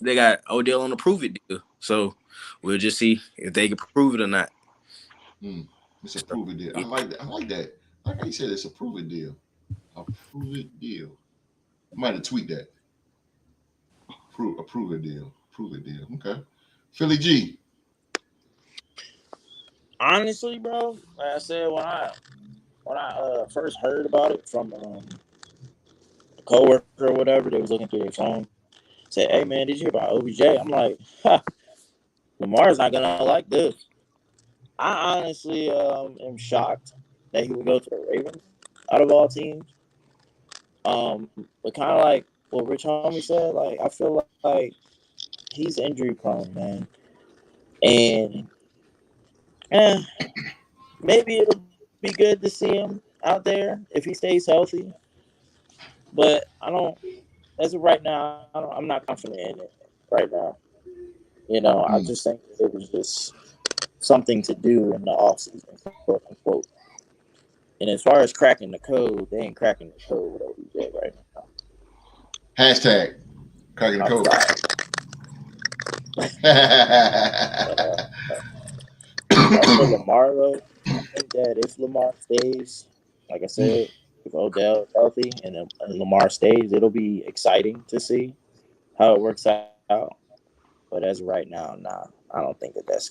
they got Odell on a prove it deal. So we'll just see if they can prove it or not. It's a prove it deal. I like that. I like that. Like how you said, it's a prove it deal. A prove it deal. I might have tweaked that. Prove it deal. Prove it deal. Okay. Philly G. Honestly, bro, like I said, when I first heard about it from a coworker or whatever, they was looking through their phone, said, "Hey man, did you hear about OBJ?" I'm like, ha, Lamar's not gonna like this. I honestly am shocked that he would go to the Ravens out of all teams. But kind of like what Rich Homie said, like I feel like he's injury prone, man, and maybe it'll be good to see him out there if he stays healthy. But I don't. As of right now, I'm not confident in it right now. I just think it was just something to do in the offseason, quote unquote. And as far as cracking the code, they ain't cracking the code with OBJ right now. Hashtag cracking the code. As for Lamar, though, I think that if Lamar stays, like I said, if Odell is healthy and Lamar stays, it'll be exciting to see how it works out. But as of right now, nah, I don't think that's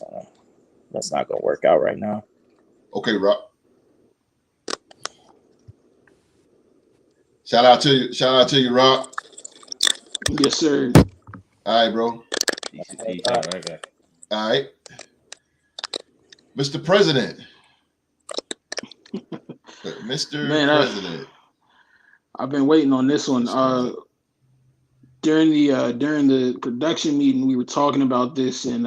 not gonna work out right now. Okay, Rob. Shout out to you, Rob. Yes, sir. All right, bro. Peace out. Okay. All right. Mr. President. Mr. Man, President. I've been waiting on this one. During the production meeting, we were talking about this, and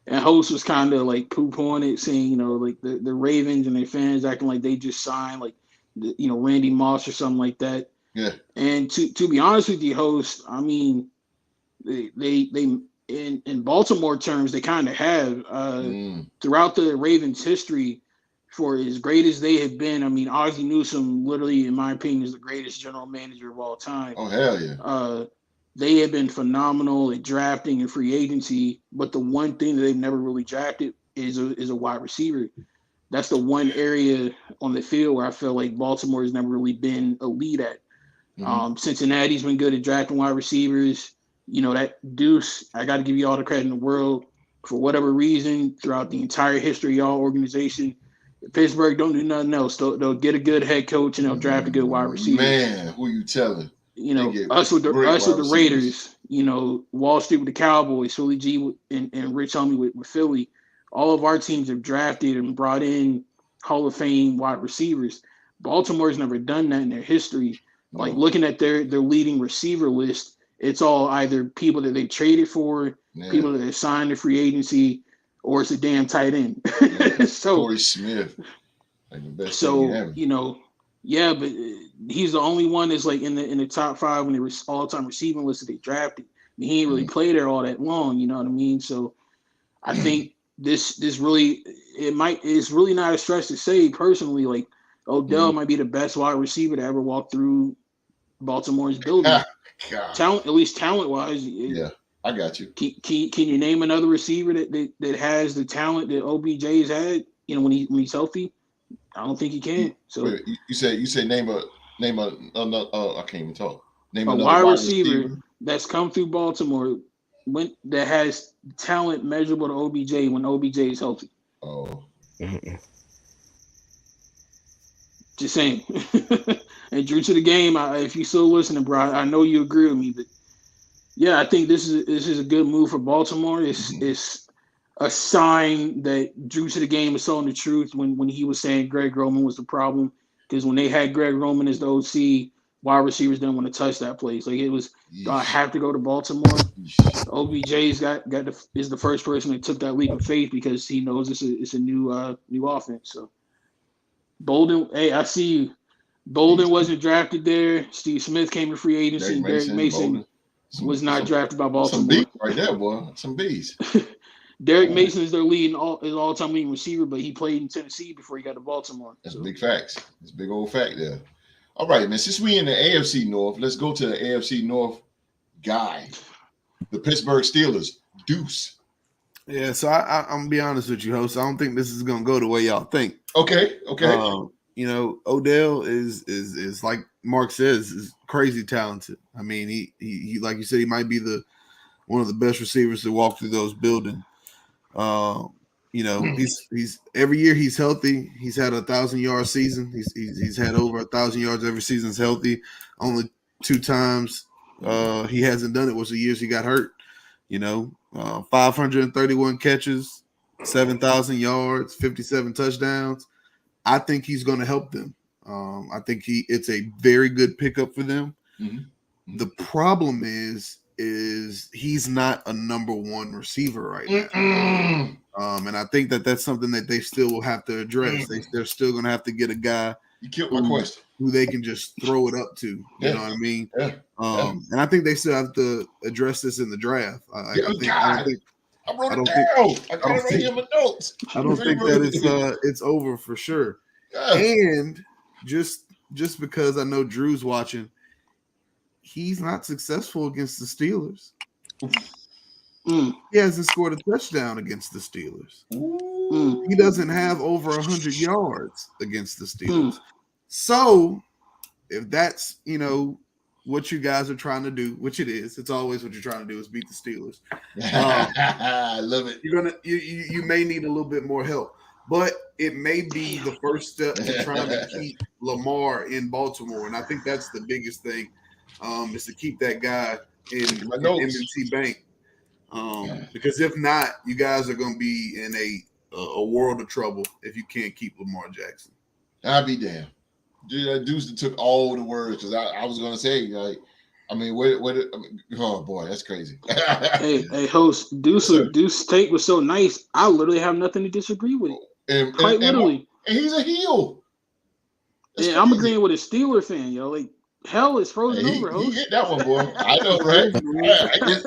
host was kind of like poo-pooing it, saying like the Ravens and their fans acting like they just signed like Randy Moss or something like that. Yeah. And to be honest with you, host, I mean, they in Baltimore terms, they kind of have throughout the Ravens history. For as great as they have been, I mean, Ozzie Newsome, literally, in my opinion, is the greatest general manager of all time. Oh, hell yeah. They have been phenomenal at drafting and free agency, but the one thing that they've never really drafted is a wide receiver. That's the one area on the field where I feel like Baltimore has never really been elite at. Cincinnati's been good at drafting wide receivers. That Deuce, I got to give you all the credit in the world. For whatever reason, throughout the entire history of y'all organization, Pittsburgh don't do nothing else. They'll get a good head coach and they'll draft a good wide receiver. Man, who you telling? Us with the Raiders, Wall Street with the Cowboys, Philly G and Rich Homie with Philly. All of our teams have drafted and brought in Hall of Fame wide receivers. Baltimore's never done that in their history. No. Like looking at their leading receiver list, it's all either people that they traded for, people that they signed to free agency, or it's a damn tight end. So Corey Smith, like the best. So yeah, but he's the only one that's like in the top 5 when they were all-time receiving list that they drafted. He ain't really played there all that long, you know what I mean? So I think this really it's really not a stretch to say personally, like Odell might be the best wide receiver to ever walk through Baltimore's building. Talent, at least talent-wise. Yeah, I got you. Can you name another receiver that has the talent that OBJ's had? When he's healthy, I don't think he can. So wait, you say name a I can't even talk. Name a wide receiver that's come through Baltimore that has talent measurable to OBJ when OBJ is healthy. Oh. Just saying. And Drew to the game. If you still listening, bro, I know you agree with me, but yeah, I think this is a good move for Baltimore. It's a sign that Drew to the game is telling the truth when he was saying Greg Roman was the problem. Because when they had Greg Roman as the OC, wide receivers didn't want to touch that place. Like it was, do I have to go to Baltimore? OBJ's is the first person that took that leap of faith because he knows it's a new offense. So Bolden, hey, I see you. Bolden wasn't drafted there. Steve Smith came to free agency. Derek Mason was not drafted by Baltimore. Some bees right there, boy. Some bees. Derek Mason is their all-time leading receiver, but he played in Tennessee before he got to Baltimore. That's big facts. It's a big old fact there. All right, man. Since we in the AFC North, let's go to the AFC North guy, the Pittsburgh Steelers, Deuce. Yeah, so I'm gonna be honest with you, host. I don't think this is gonna go the way y'all think. Okay. You know, Odell is like Mark says, is crazy talented. I mean, he like you said, he might be one of the best receivers to walk through those buildings. You know, he's every year he's healthy. He's had 1,000-yard season. He's had over 1,000 yards every season. He's healthy. Only 2 times he hasn't done it was the years he got hurt. You know, 531 catches, 7,000 yards, 57 touchdowns. I think he's going to help them. I think it's a very good pickup for them. Mm-hmm. The problem is he's not a number 1 receiver right now. And I think that's something that they still will have to address. They're still going to have to get a guy who they can just throw it up to. You know what I mean? And I think they still have to address this in the draft. I don't think that it's over for sure. And just because I know Drew's watching, he's not successful against the Steelers. He hasn't scored a touchdown against the Steelers. He doesn't have over 100 yards against the Steelers. So if that's, you know, what you guys are trying to do, which it is, it's always what you're trying to do is beat the Steelers. I love it. You may need a little bit more help, but it may be the first step to trying to keep Lamar in Baltimore. And I think that's the biggest thing, is to keep that guy in M&T Bank. Because if not, you guys are going to be in a world of trouble if you can't keep Lamar Jackson. I'll be damned. Deuce took all the words because I was going to say, like, I mean, oh boy, that's crazy. hey, host, Deuce's take was so nice. I literally have nothing to disagree with it. Quite literally. And he's a heel. Yeah, I'm agreeing with a Steeler fan, yo. Like, hell is frozen over, host. He hit that one, boy. I know, right?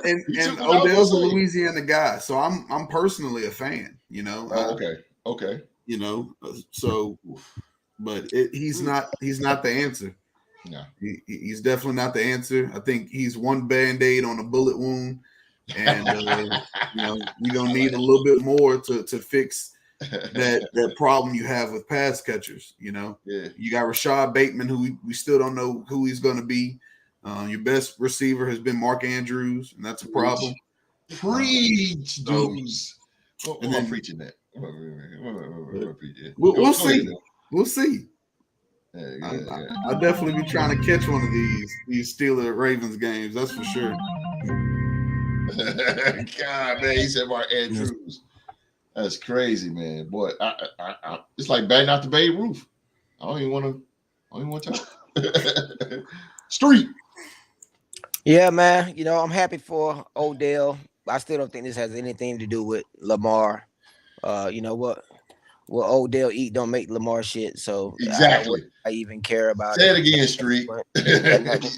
and Odell's a Louisiana guy, so I'm personally a fan, you know. Okay. You know, so, but he's not the answer. No, he's definitely not the answer. I think he's one Band-Aid on a bullet wound, and you know, you're gonna need a little bit more to fix that problem you have with pass catchers. You know, you got Rashad Bateman, who we still don't know who he's gonna be. Your best receiver has been Mark Andrews, and that's a problem. Preach, dudes. And then preaching that. We'll see. We'll see. I'll definitely be trying to catch one of these Steelers Ravens games. That's for sure. God, man, he said Mark Andrews. That's crazy, man. Boy, I it's like batting out the Babe Ruth. I don't even want to. Street. Yeah, man. You know, I'm happy for Odell. I still don't think this has anything to do with Lamar. You know what Odell eat don't make Lamar shit. So exactly, I even care about it. Say it again, Street.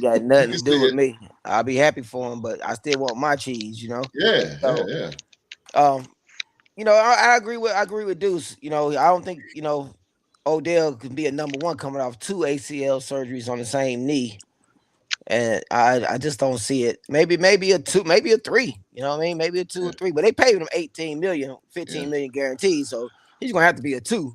Got nothing to do with me. I'll be happy for him, but I still want my cheese. You know. Yeah. You know, I agree with Deuce. You know, I don't think Odell could be a number 1 coming off 2 ACL surgeries on the same knee. And I just don't see it. Maybe a 2, maybe a 3. You know what I mean? Maybe a 2 or 3. But they paid him 18 million, 15 million guaranteed. So he's gonna have to be a 2.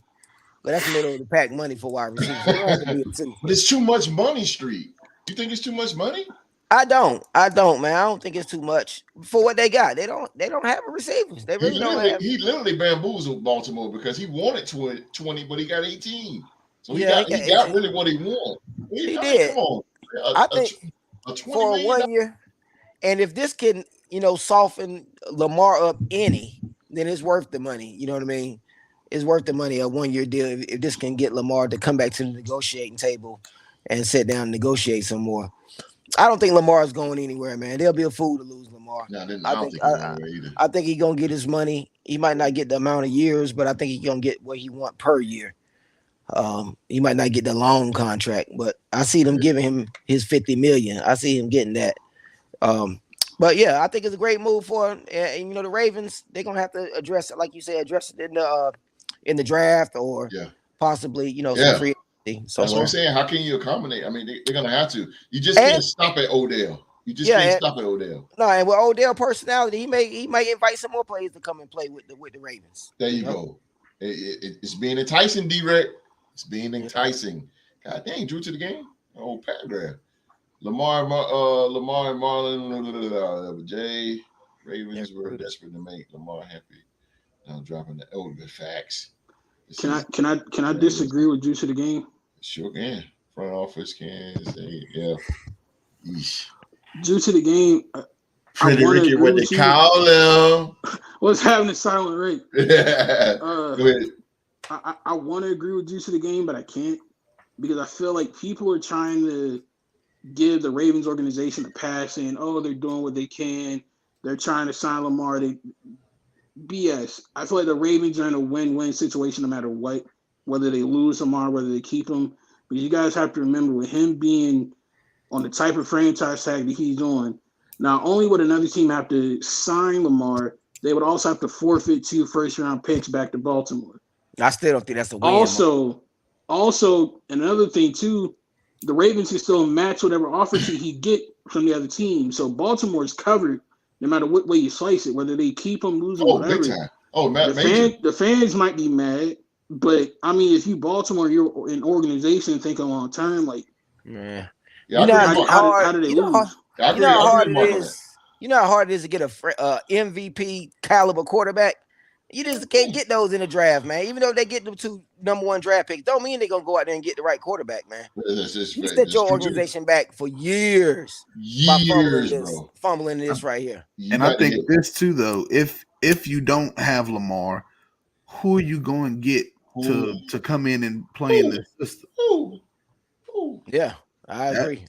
But that's middle of the pack money for wide receivers. So have to be a 2. But it's too much money, Street. You think it's too much money? I don't, man. I don't think it's too much for what they got. They don't have a receivers. They really don't have. He literally bamboozled Baltimore because he wanted 20, but he got 18. So he got really what he wanted. He did. Come on. I think for 1 year, and if this can, soften Lamar up any, then it's worth the money. You know what I mean? It's worth the money, a 1 year deal. If this can get Lamar to come back to the negotiating table and sit down and negotiate some more. I don't think Lamar's going anywhere, man. They'll be a fool to lose Lamar. No, I don't I think think he's going anywhere either. I think he's gonna get his money. He might not get the amount of years, but I think he's gonna get what he want per year. He might not get the long contract, but I see them giving him his $50 million. I see him getting that. But yeah, I think it's a great move for him. And you know, the Ravens, they're gonna have to address it, like you said, address it in the draft or possibly, you know, some free agency. That's what I'm saying. How can you accommodate? I mean, they're gonna have to. You just can't stop at Odell. You just can't stop at Odell. No, and with Odell personality, he may invite some more players to come and play with the Ravens. There you go. It's being enticing, D-Rec. It's being enticing. God dang, drew to the game. Oh, paragraph. Lamar and Marlon, Jay Ravens were desperate to make Lamar happy. Now dropping the older facts. Can I disagree with Juice of the game? Sure can. Front office can say, yeah. Eesh. Juice of the game. Freddie Ricky, what they call him. What's happening, Silent Ray? Go ahead. I want to agree with Juice of the game, but I can't because I feel like people are trying to give the Ravens organization a pass saying, oh, they're doing what they can. They're trying to sign Lamar. BS. I feel like the Ravens are in a win-win situation no matter what, whether they lose Lamar, whether they keep him. But you guys have to remember with him being on the type of franchise tag that he's on, not only would another team have to sign Lamar, they would also have to forfeit 2 first-round picks back to Baltimore. I still don't think that's a win. Also, another thing too, the Ravens can still match whatever offer sheet he get from the other team. So Baltimore is covered no matter what way you slice it, whether they keep him, lose him, whatever. Big time. Oh, the fans might be mad, but I mean, if you Baltimore, you're an organization thinking long term, like, yeah. You know how do they lose? You know how hard it is. You know how hard it is to get a MVP caliber quarterback. You just can't get those in the draft, man. Even though they get them 2 number 1 draft picks, don't mean they're gonna go out there and get the right quarterback, man. You set your organization back for years by fumbling this right here. And I think this too, though, if you don't have Lamar, who are you going to get to come in and play in this system? Yeah, I agree.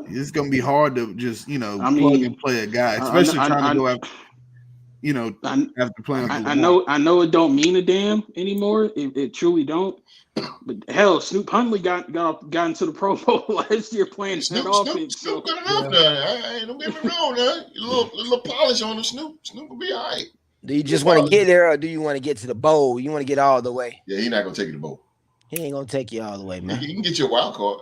It's going to be hard to just plug and play a guy, especially trying to go after. After playing. I know it don't mean a damn anymore. It truly don't. But hell, Snoop Huntley got into the Pro Bowl last year playing that offense. Snoop got enough now. Don't get me wrong, now. A little polish on him. Snoop will be all right. Do you just want to get there, or do you want to get to the bowl? You want to get all the way? Yeah, he's not gonna take you to the bowl. He ain't gonna take you all the way, man. You can get your wild card.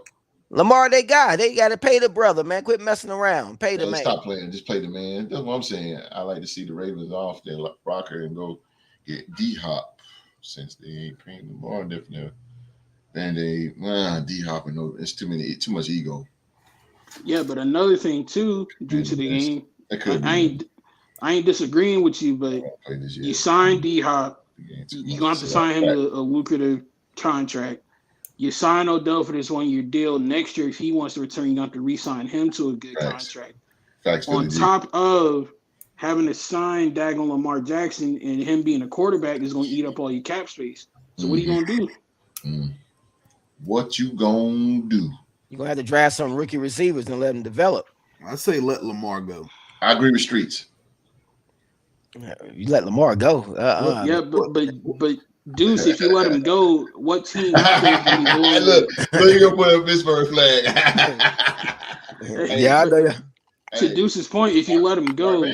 Lamar, they got to pay the brother, man. Quit messing around. Pay the man. Stop playing. Just play the man. That's what I'm saying. I like to see the Ravens off their rocker and go get D-Hop since they ain't paying Lamar definitely. And D-Hop and it's too much ego. Yeah, but another thing too, due to the game, I ain't disagreeing with you, but you signed D-Hop. You're gonna have to sign him to a lucrative contract. You sign Odell for this 1-year deal. Next year, if he wants to return, you have to re-sign him to a good contract. On top of having to sign daggone Lamar Jackson and him being a quarterback is going to eat up all your cap space. So what are you going to do? What you going to do? You're going to have to draft some rookie receivers and let them develop. I say let Lamar go. I agree with Streets. You let Lamar go. But Deuce, if you let him go, what team out there can be going? Look, you're gonna put a Pittsburgh flag. Yeah, I know. To Deuce's point, if you let him go,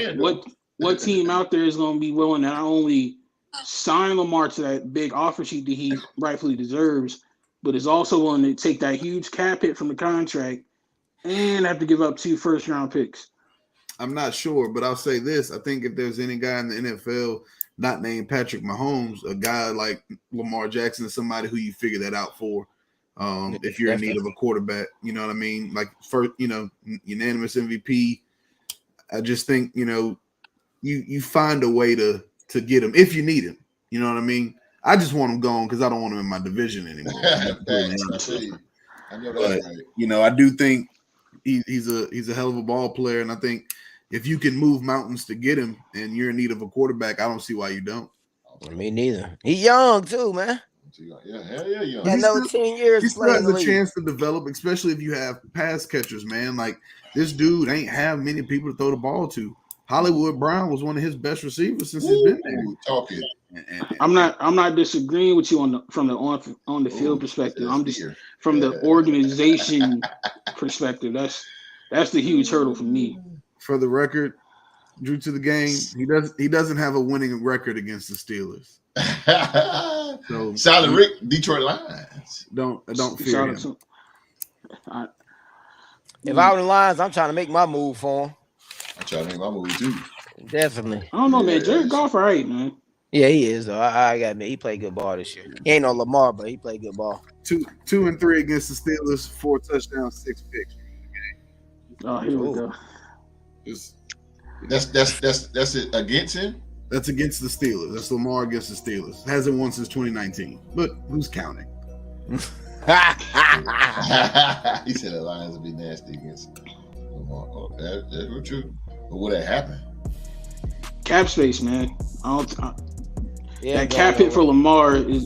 what team out there is going to be willing to not only sign Lamar to that big offer sheet that he rightfully deserves, but is also willing to take that huge cap hit from the contract and have to give up 2 first-round picks? I'm not sure, but I'll say this. I think if there's any guy in the NFL not named Patrick Mahomes, a guy like Lamar Jackson is somebody who you figure that out for. If you're in need of a quarterback, you know what I mean? Like unanimous MVP. I just think, you find a way to get him if you need him. You know what I mean? I just want him gone because I don't want him in my division anymore. I know that's right. I do think he's a hell of a ball player, and I think if you can move mountains to get him and you're in need of a quarterback, I don't see why you don't. Me neither. He's young too, man. Yeah, hell yeah, young. Yeah, another 10 years. He still playing has the a league. chance to develop, especially if you have pass catchers, man. Like this dude ain't have many people to throw the ball to. Hollywood Brown was one of his best receivers since he's been there. Talking. I'm not disagreeing with you from the on the field perspective. I'm just from the organization perspective. That's the huge hurdle for me. For the record, due to the game, he doesn't have a winning record against the Steelers. So Solid Rick, Detroit Lions. Don't fear him. If I were the Lions, I'm trying to make my move for him. I'm trying to make my move too. Definitely. I don't know, man. Jared Goff, all right, man. Yeah, he is though. I got me. He played good ball this year. He ain't no Lamar, but he played good ball. 2-3 against the Steelers, 4 touchdowns, 6 picks. Oh, here we go. That's it against him. That's against the Steelers. That's Lamar against the Steelers. Hasn't won since 2019. But who's counting? He said the Lions would be nasty against Lamar. Oh, that's true. But would that happen? Cap space, man. That cap hit for Lamar is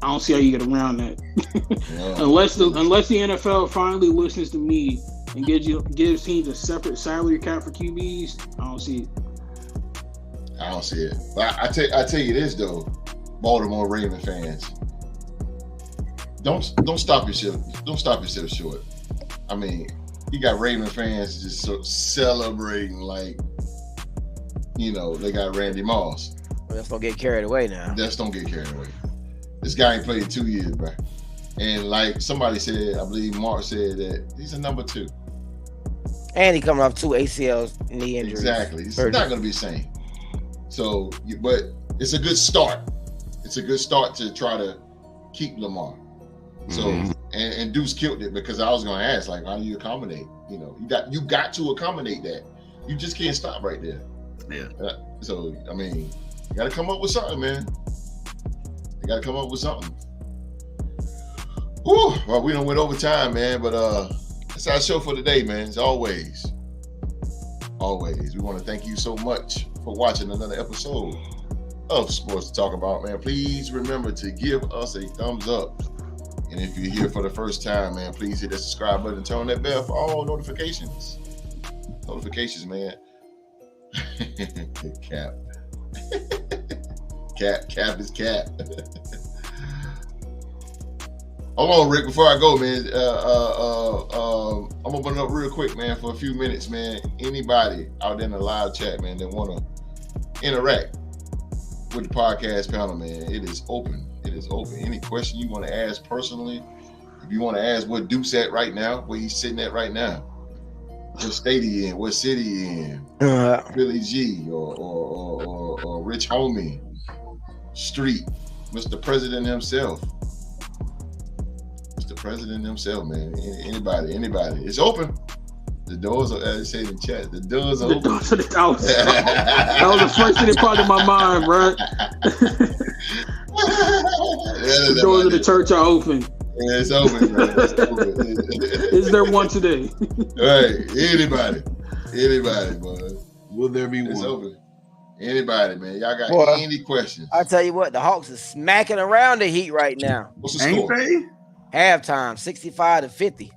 I don't see how you get around that. Unless the NFL finally listens to me and gives teams a separate salary cap for QBs, I don't see it. I don't see it. But I tell you this though, Baltimore Ravens fans, don't stop yourself. Don't stop yourself short. I mean, you got Ravens fans just celebrating like, they got Randy Moss. Let's don't get carried away now. Let's don't get carried away. This guy ain't played 2 years, bro. And like somebody said, I believe Mark said that he's a number 2. And he coming off 2 ACLs knee injuries. Exactly. It's not going to be the same. So, but it's a good start. It's a good start to try to keep Lamar. So, and Deuce killed it because I was going to ask, like, how do you accommodate? You got to accommodate that. You just can't stop right there. Yeah. So, I mean, you got to come up with something, man. You got to come up with something. Whew, well, we done went over time, man, but that's our show for today, man. As always. We want to thank you so much for watching another episode of Sports to Talk About, man. Please remember to give us a thumbs up. And if you're here for the first time, man, please hit that subscribe button and turn on that bell for all notifications. Man. Cap. Cap is cap. Hold on, Rick, before I go, man. I'm opening up real quick, man, for a few minutes, man. Anybody out there in the live chat, man, that want to interact with the podcast panel, man, it is open. Any question you want to ask personally, if you want to ask what Duke's at right now, where he's sitting at right now, what state he in, what city he in, Philly G or Rich Homie, Street, Mr. President himself. Man. Anybody. It's open. The doors are, as they say in the chat, the doors are open. That was the first thing that popped in my mind, bro. The doors of the church are open. Yeah, it's open, man. Is there one today? Right. Anybody, boy. Will there be it's one? Open. Anybody, man. Y'all got any questions? I tell you what, the Hawks is smacking around the Heat right now. What's the score? Ain't they? Halftime, 65-50.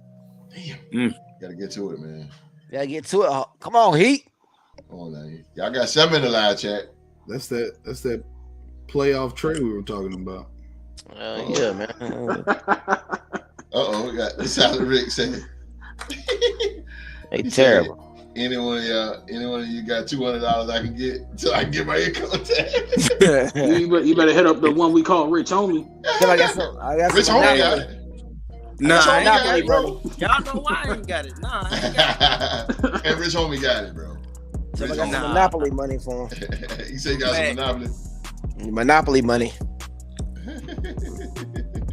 Damn. Gotta get to it, man. Gotta get to it. Come on, Heat. Come on now. Y'all got something in the live chat. That's that playoff trade we were talking about. Yeah, man. We got the Solid Rick saying. They terrible. Anyone of you got $200 I can get so I can get my income tax? you better hit up the one we call Rich Homie. I got Rich Homie got it. Nah, I ain't got Monopoly, it, bro. Y'all know why I ain't got it. Nah, I ain't got it. And Rich Homie got it, bro. I got some Monopoly money for him. He said he got some Monopoly. Monopoly money.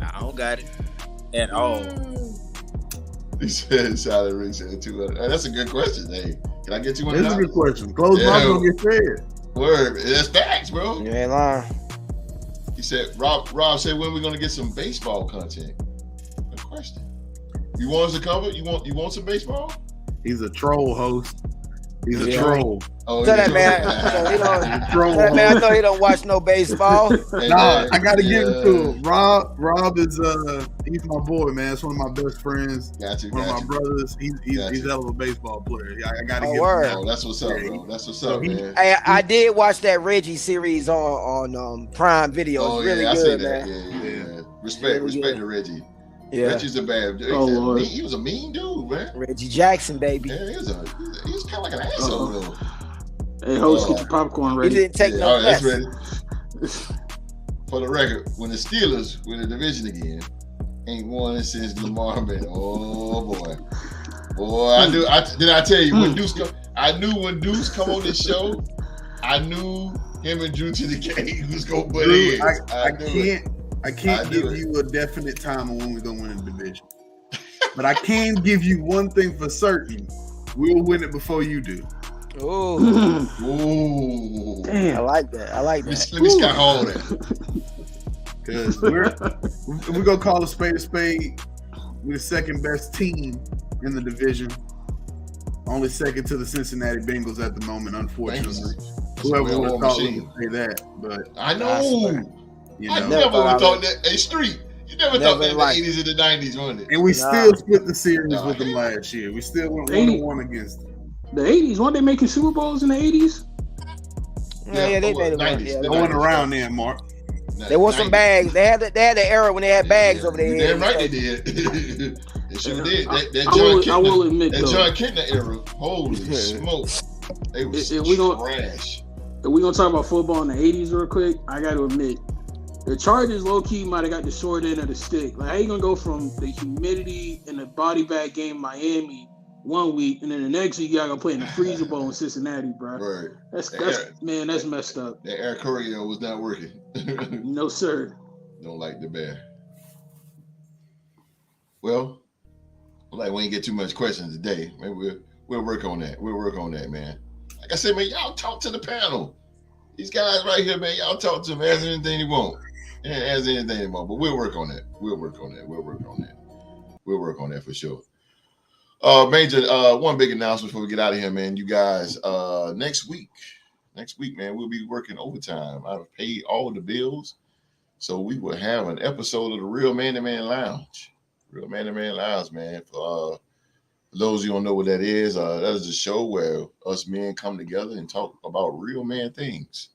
I don't got it at all. He said, Solid Rick said 200. That's a good question. Hey, can I get $200? That's a good question. Close mouth don't get fed. Word. That's facts, bro. You ain't lying. He said, Rob said, when are we going to get some baseball content? Good question. You want us to cover? You want some baseball? He's a troll host. He's a troll. Oh, Tell that man, I thought he don't watch no baseball. Nah, I gotta give it to him. Rob is he's my boy, man. It's one of my best friends. One of my brothers. He's a hell of a baseball player. I gotta give him that. Oh, that's what's up, bro. That's what's up, man. I did watch that Reggie series on Prime Video. Oh, really I good, see that. man. Yeah. Respect to Reggie. Yeah. Reggie's a bad dude. Oh, He was a mean dude, man. Reggie Jackson, baby. Yeah, he was kind of like an asshole, though. Hey, host, get your popcorn ready. He didn't take no that's mess. ready. For the record, when the Steelers win the division again, ain't won since Lamar been. Oh boy, did I tell you when Deuce come? I knew when Deuce come on this show, I knew him and Drew to the game was gonna put in. I can't give you a definite time on when we're gonna win the division, but I can give you one thing for certain: we'll win it before you do. Ooh. Damn. I like that. Let me Scott Hall that. Because we're gonna call a spade a spade. We're the second best team in the division. Only second to the Cincinnati Bengals at the moment, unfortunately. Whoever would have thought we could say that, but I know. I know. never would have thought that. Hey, Street. You never thought that in the 80s and the 90s, wasn't it? And we still split the series with them last year. We still went 1-1 against them. The 80s, weren't they making Super Bowls in the 80s? Yeah, they made it. 90s. I went around there, Mark. There was some bags. They had the era when they had bags over their heads. Damn right they did. They sure did. That John Kentner era. Holy smoke. They was trash. If we're gonna talk about football in the 80s real quick, I gotta admit, the Chargers low-key might have got the short end of the stick. Like, how you gonna go from the humidity and the body bag game in Miami one week, and then the next week y'all gonna play in the freezer bowl in Cincinnati, bro? Right. That's messed up. That air courier was not working. No, sir. Don't like the bear. Well, like we ain't get too much questions today. Maybe we'll work on that. We'll work on that, man. Like I said, man, y'all talk to the panel. These guys right here, man, y'all talk to them. Ask anything you want. Ask anything you want. But we'll work on that. We'll work on that for sure. One big announcement before we get out of here, man. You guys, next week, man, we'll be working overtime. I've paid all the bills, so we will have an episode of the Real Man to Man Lounge. Real Man to Man Lounge, man. For those of you who don't know what that is a show where us men come together and talk about real man things.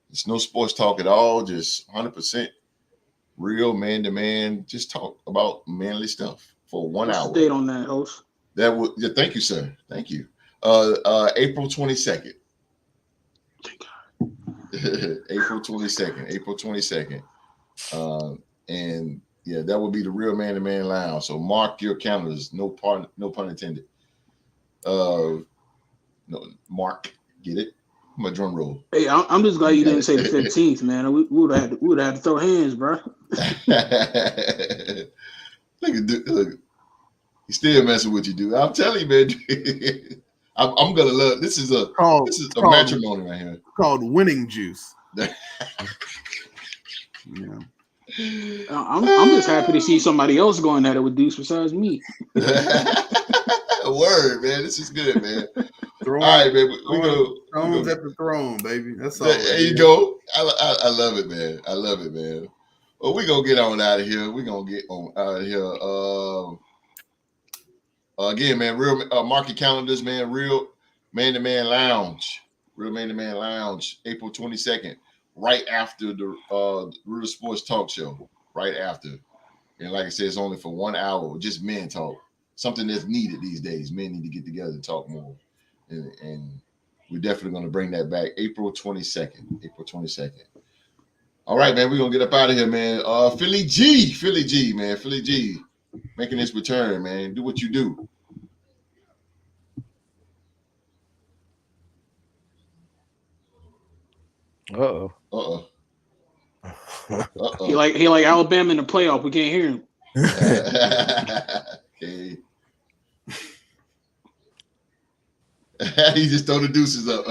It's no sports talk at all, just 100% real man to man. Just talk about manly stuff for 1 hour. What's the date on that, host? Thank you, sir. Thank you. April 22nd. April 22nd. And yeah, that would be the Real Man to Man Lounge. So mark your calendars. No pun intended. No, Mark, get it? My drum roll. Hey, I'm just glad you didn't say the 15th, man. We would have had to throw hands, bro. Look, he's still messing with you, dude. I'm telling you, man. I'm gonna love this. Is a matrimony right here called winning juice. Yeah. I'm just happy to see somebody else going at it with Deuce besides me. Word, man. This is good, man. All right, man. We go. Thrones at the throne, baby. That's all. There you go. I love it, man. I love it, man. Well, we're gonna get on out of here. We're gonna get on out of here. Again, man, real market calendars, man. Real Man to Man Lounge. Real Man to Man Lounge, April 22nd, right after the Real Sports Talk Show. Right after. And like I said, it's only for 1 hour, just men talk. Something that's needed these days. Men need to get together and talk more. And we're definitely going to bring that back April 22nd. All right, man, we're going to get up out of here, man. Philly G, man. Philly G making his return, man. Do what you do. Uh-oh. He like Alabama in the playoff. We can't hear him. Okay. He just throw the deuces up.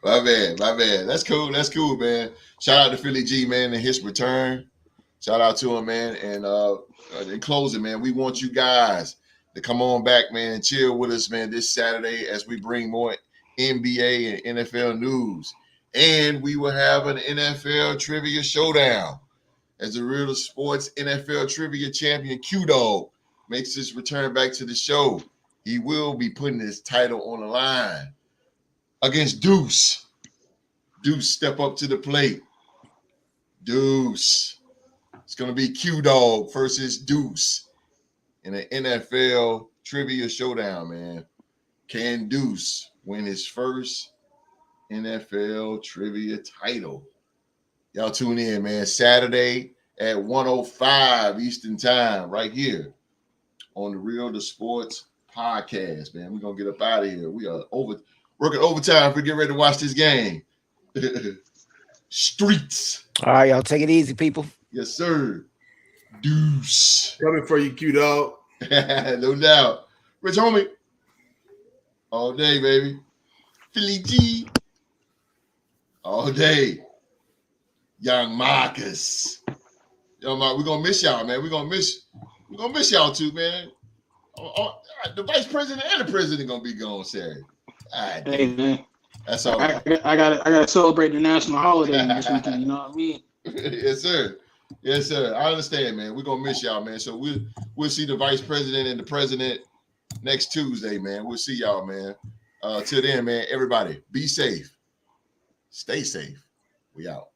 My man. That's cool, man. Shout out to Philly G, man, and his return. Shout out to him, man. And in closing, man, we want you guys to come on back, man, and chill with us, man, this Saturday as we bring more NBA and NFL news. And we will have an NFL trivia showdown as the Real Sports NFL trivia champion, Q-Dog, makes his return back to the show. He will be putting his title on the line against Deuce. Deuce, step up to the plate. Deuce. It's going to be Q-Dog versus Deuce in an NFL trivia showdown, man. Can Deuce win his first NFL trivia title? Y'all tune in, man. Saturday at 1:05 Eastern Time, right here on the Real the Sports podcast, man. We're going to get up out of here. We are working overtime for getting ready to watch this game. Streets. All right, y'all. Take it easy, people. Yes, sir. Deuce. Coming for you, Q-Dog. No doubt. Rich homie. All day, baby. Philly G. All day. Young Marcus. Young Marcus, we're gonna miss y'all, man. We're gonna miss y'all too, man. The vice president and the president gonna be gone Saturday. Right, hey man. That's all. I gotta celebrate the national holiday this weekend. You know what I mean? Yes, sir. Yes, sir. I understand, man. We're gonna miss y'all, man. So we'll see the vice president and the president next Tuesday, man. We'll see y'all, man. Till then, man, everybody be safe. Stay safe. We out.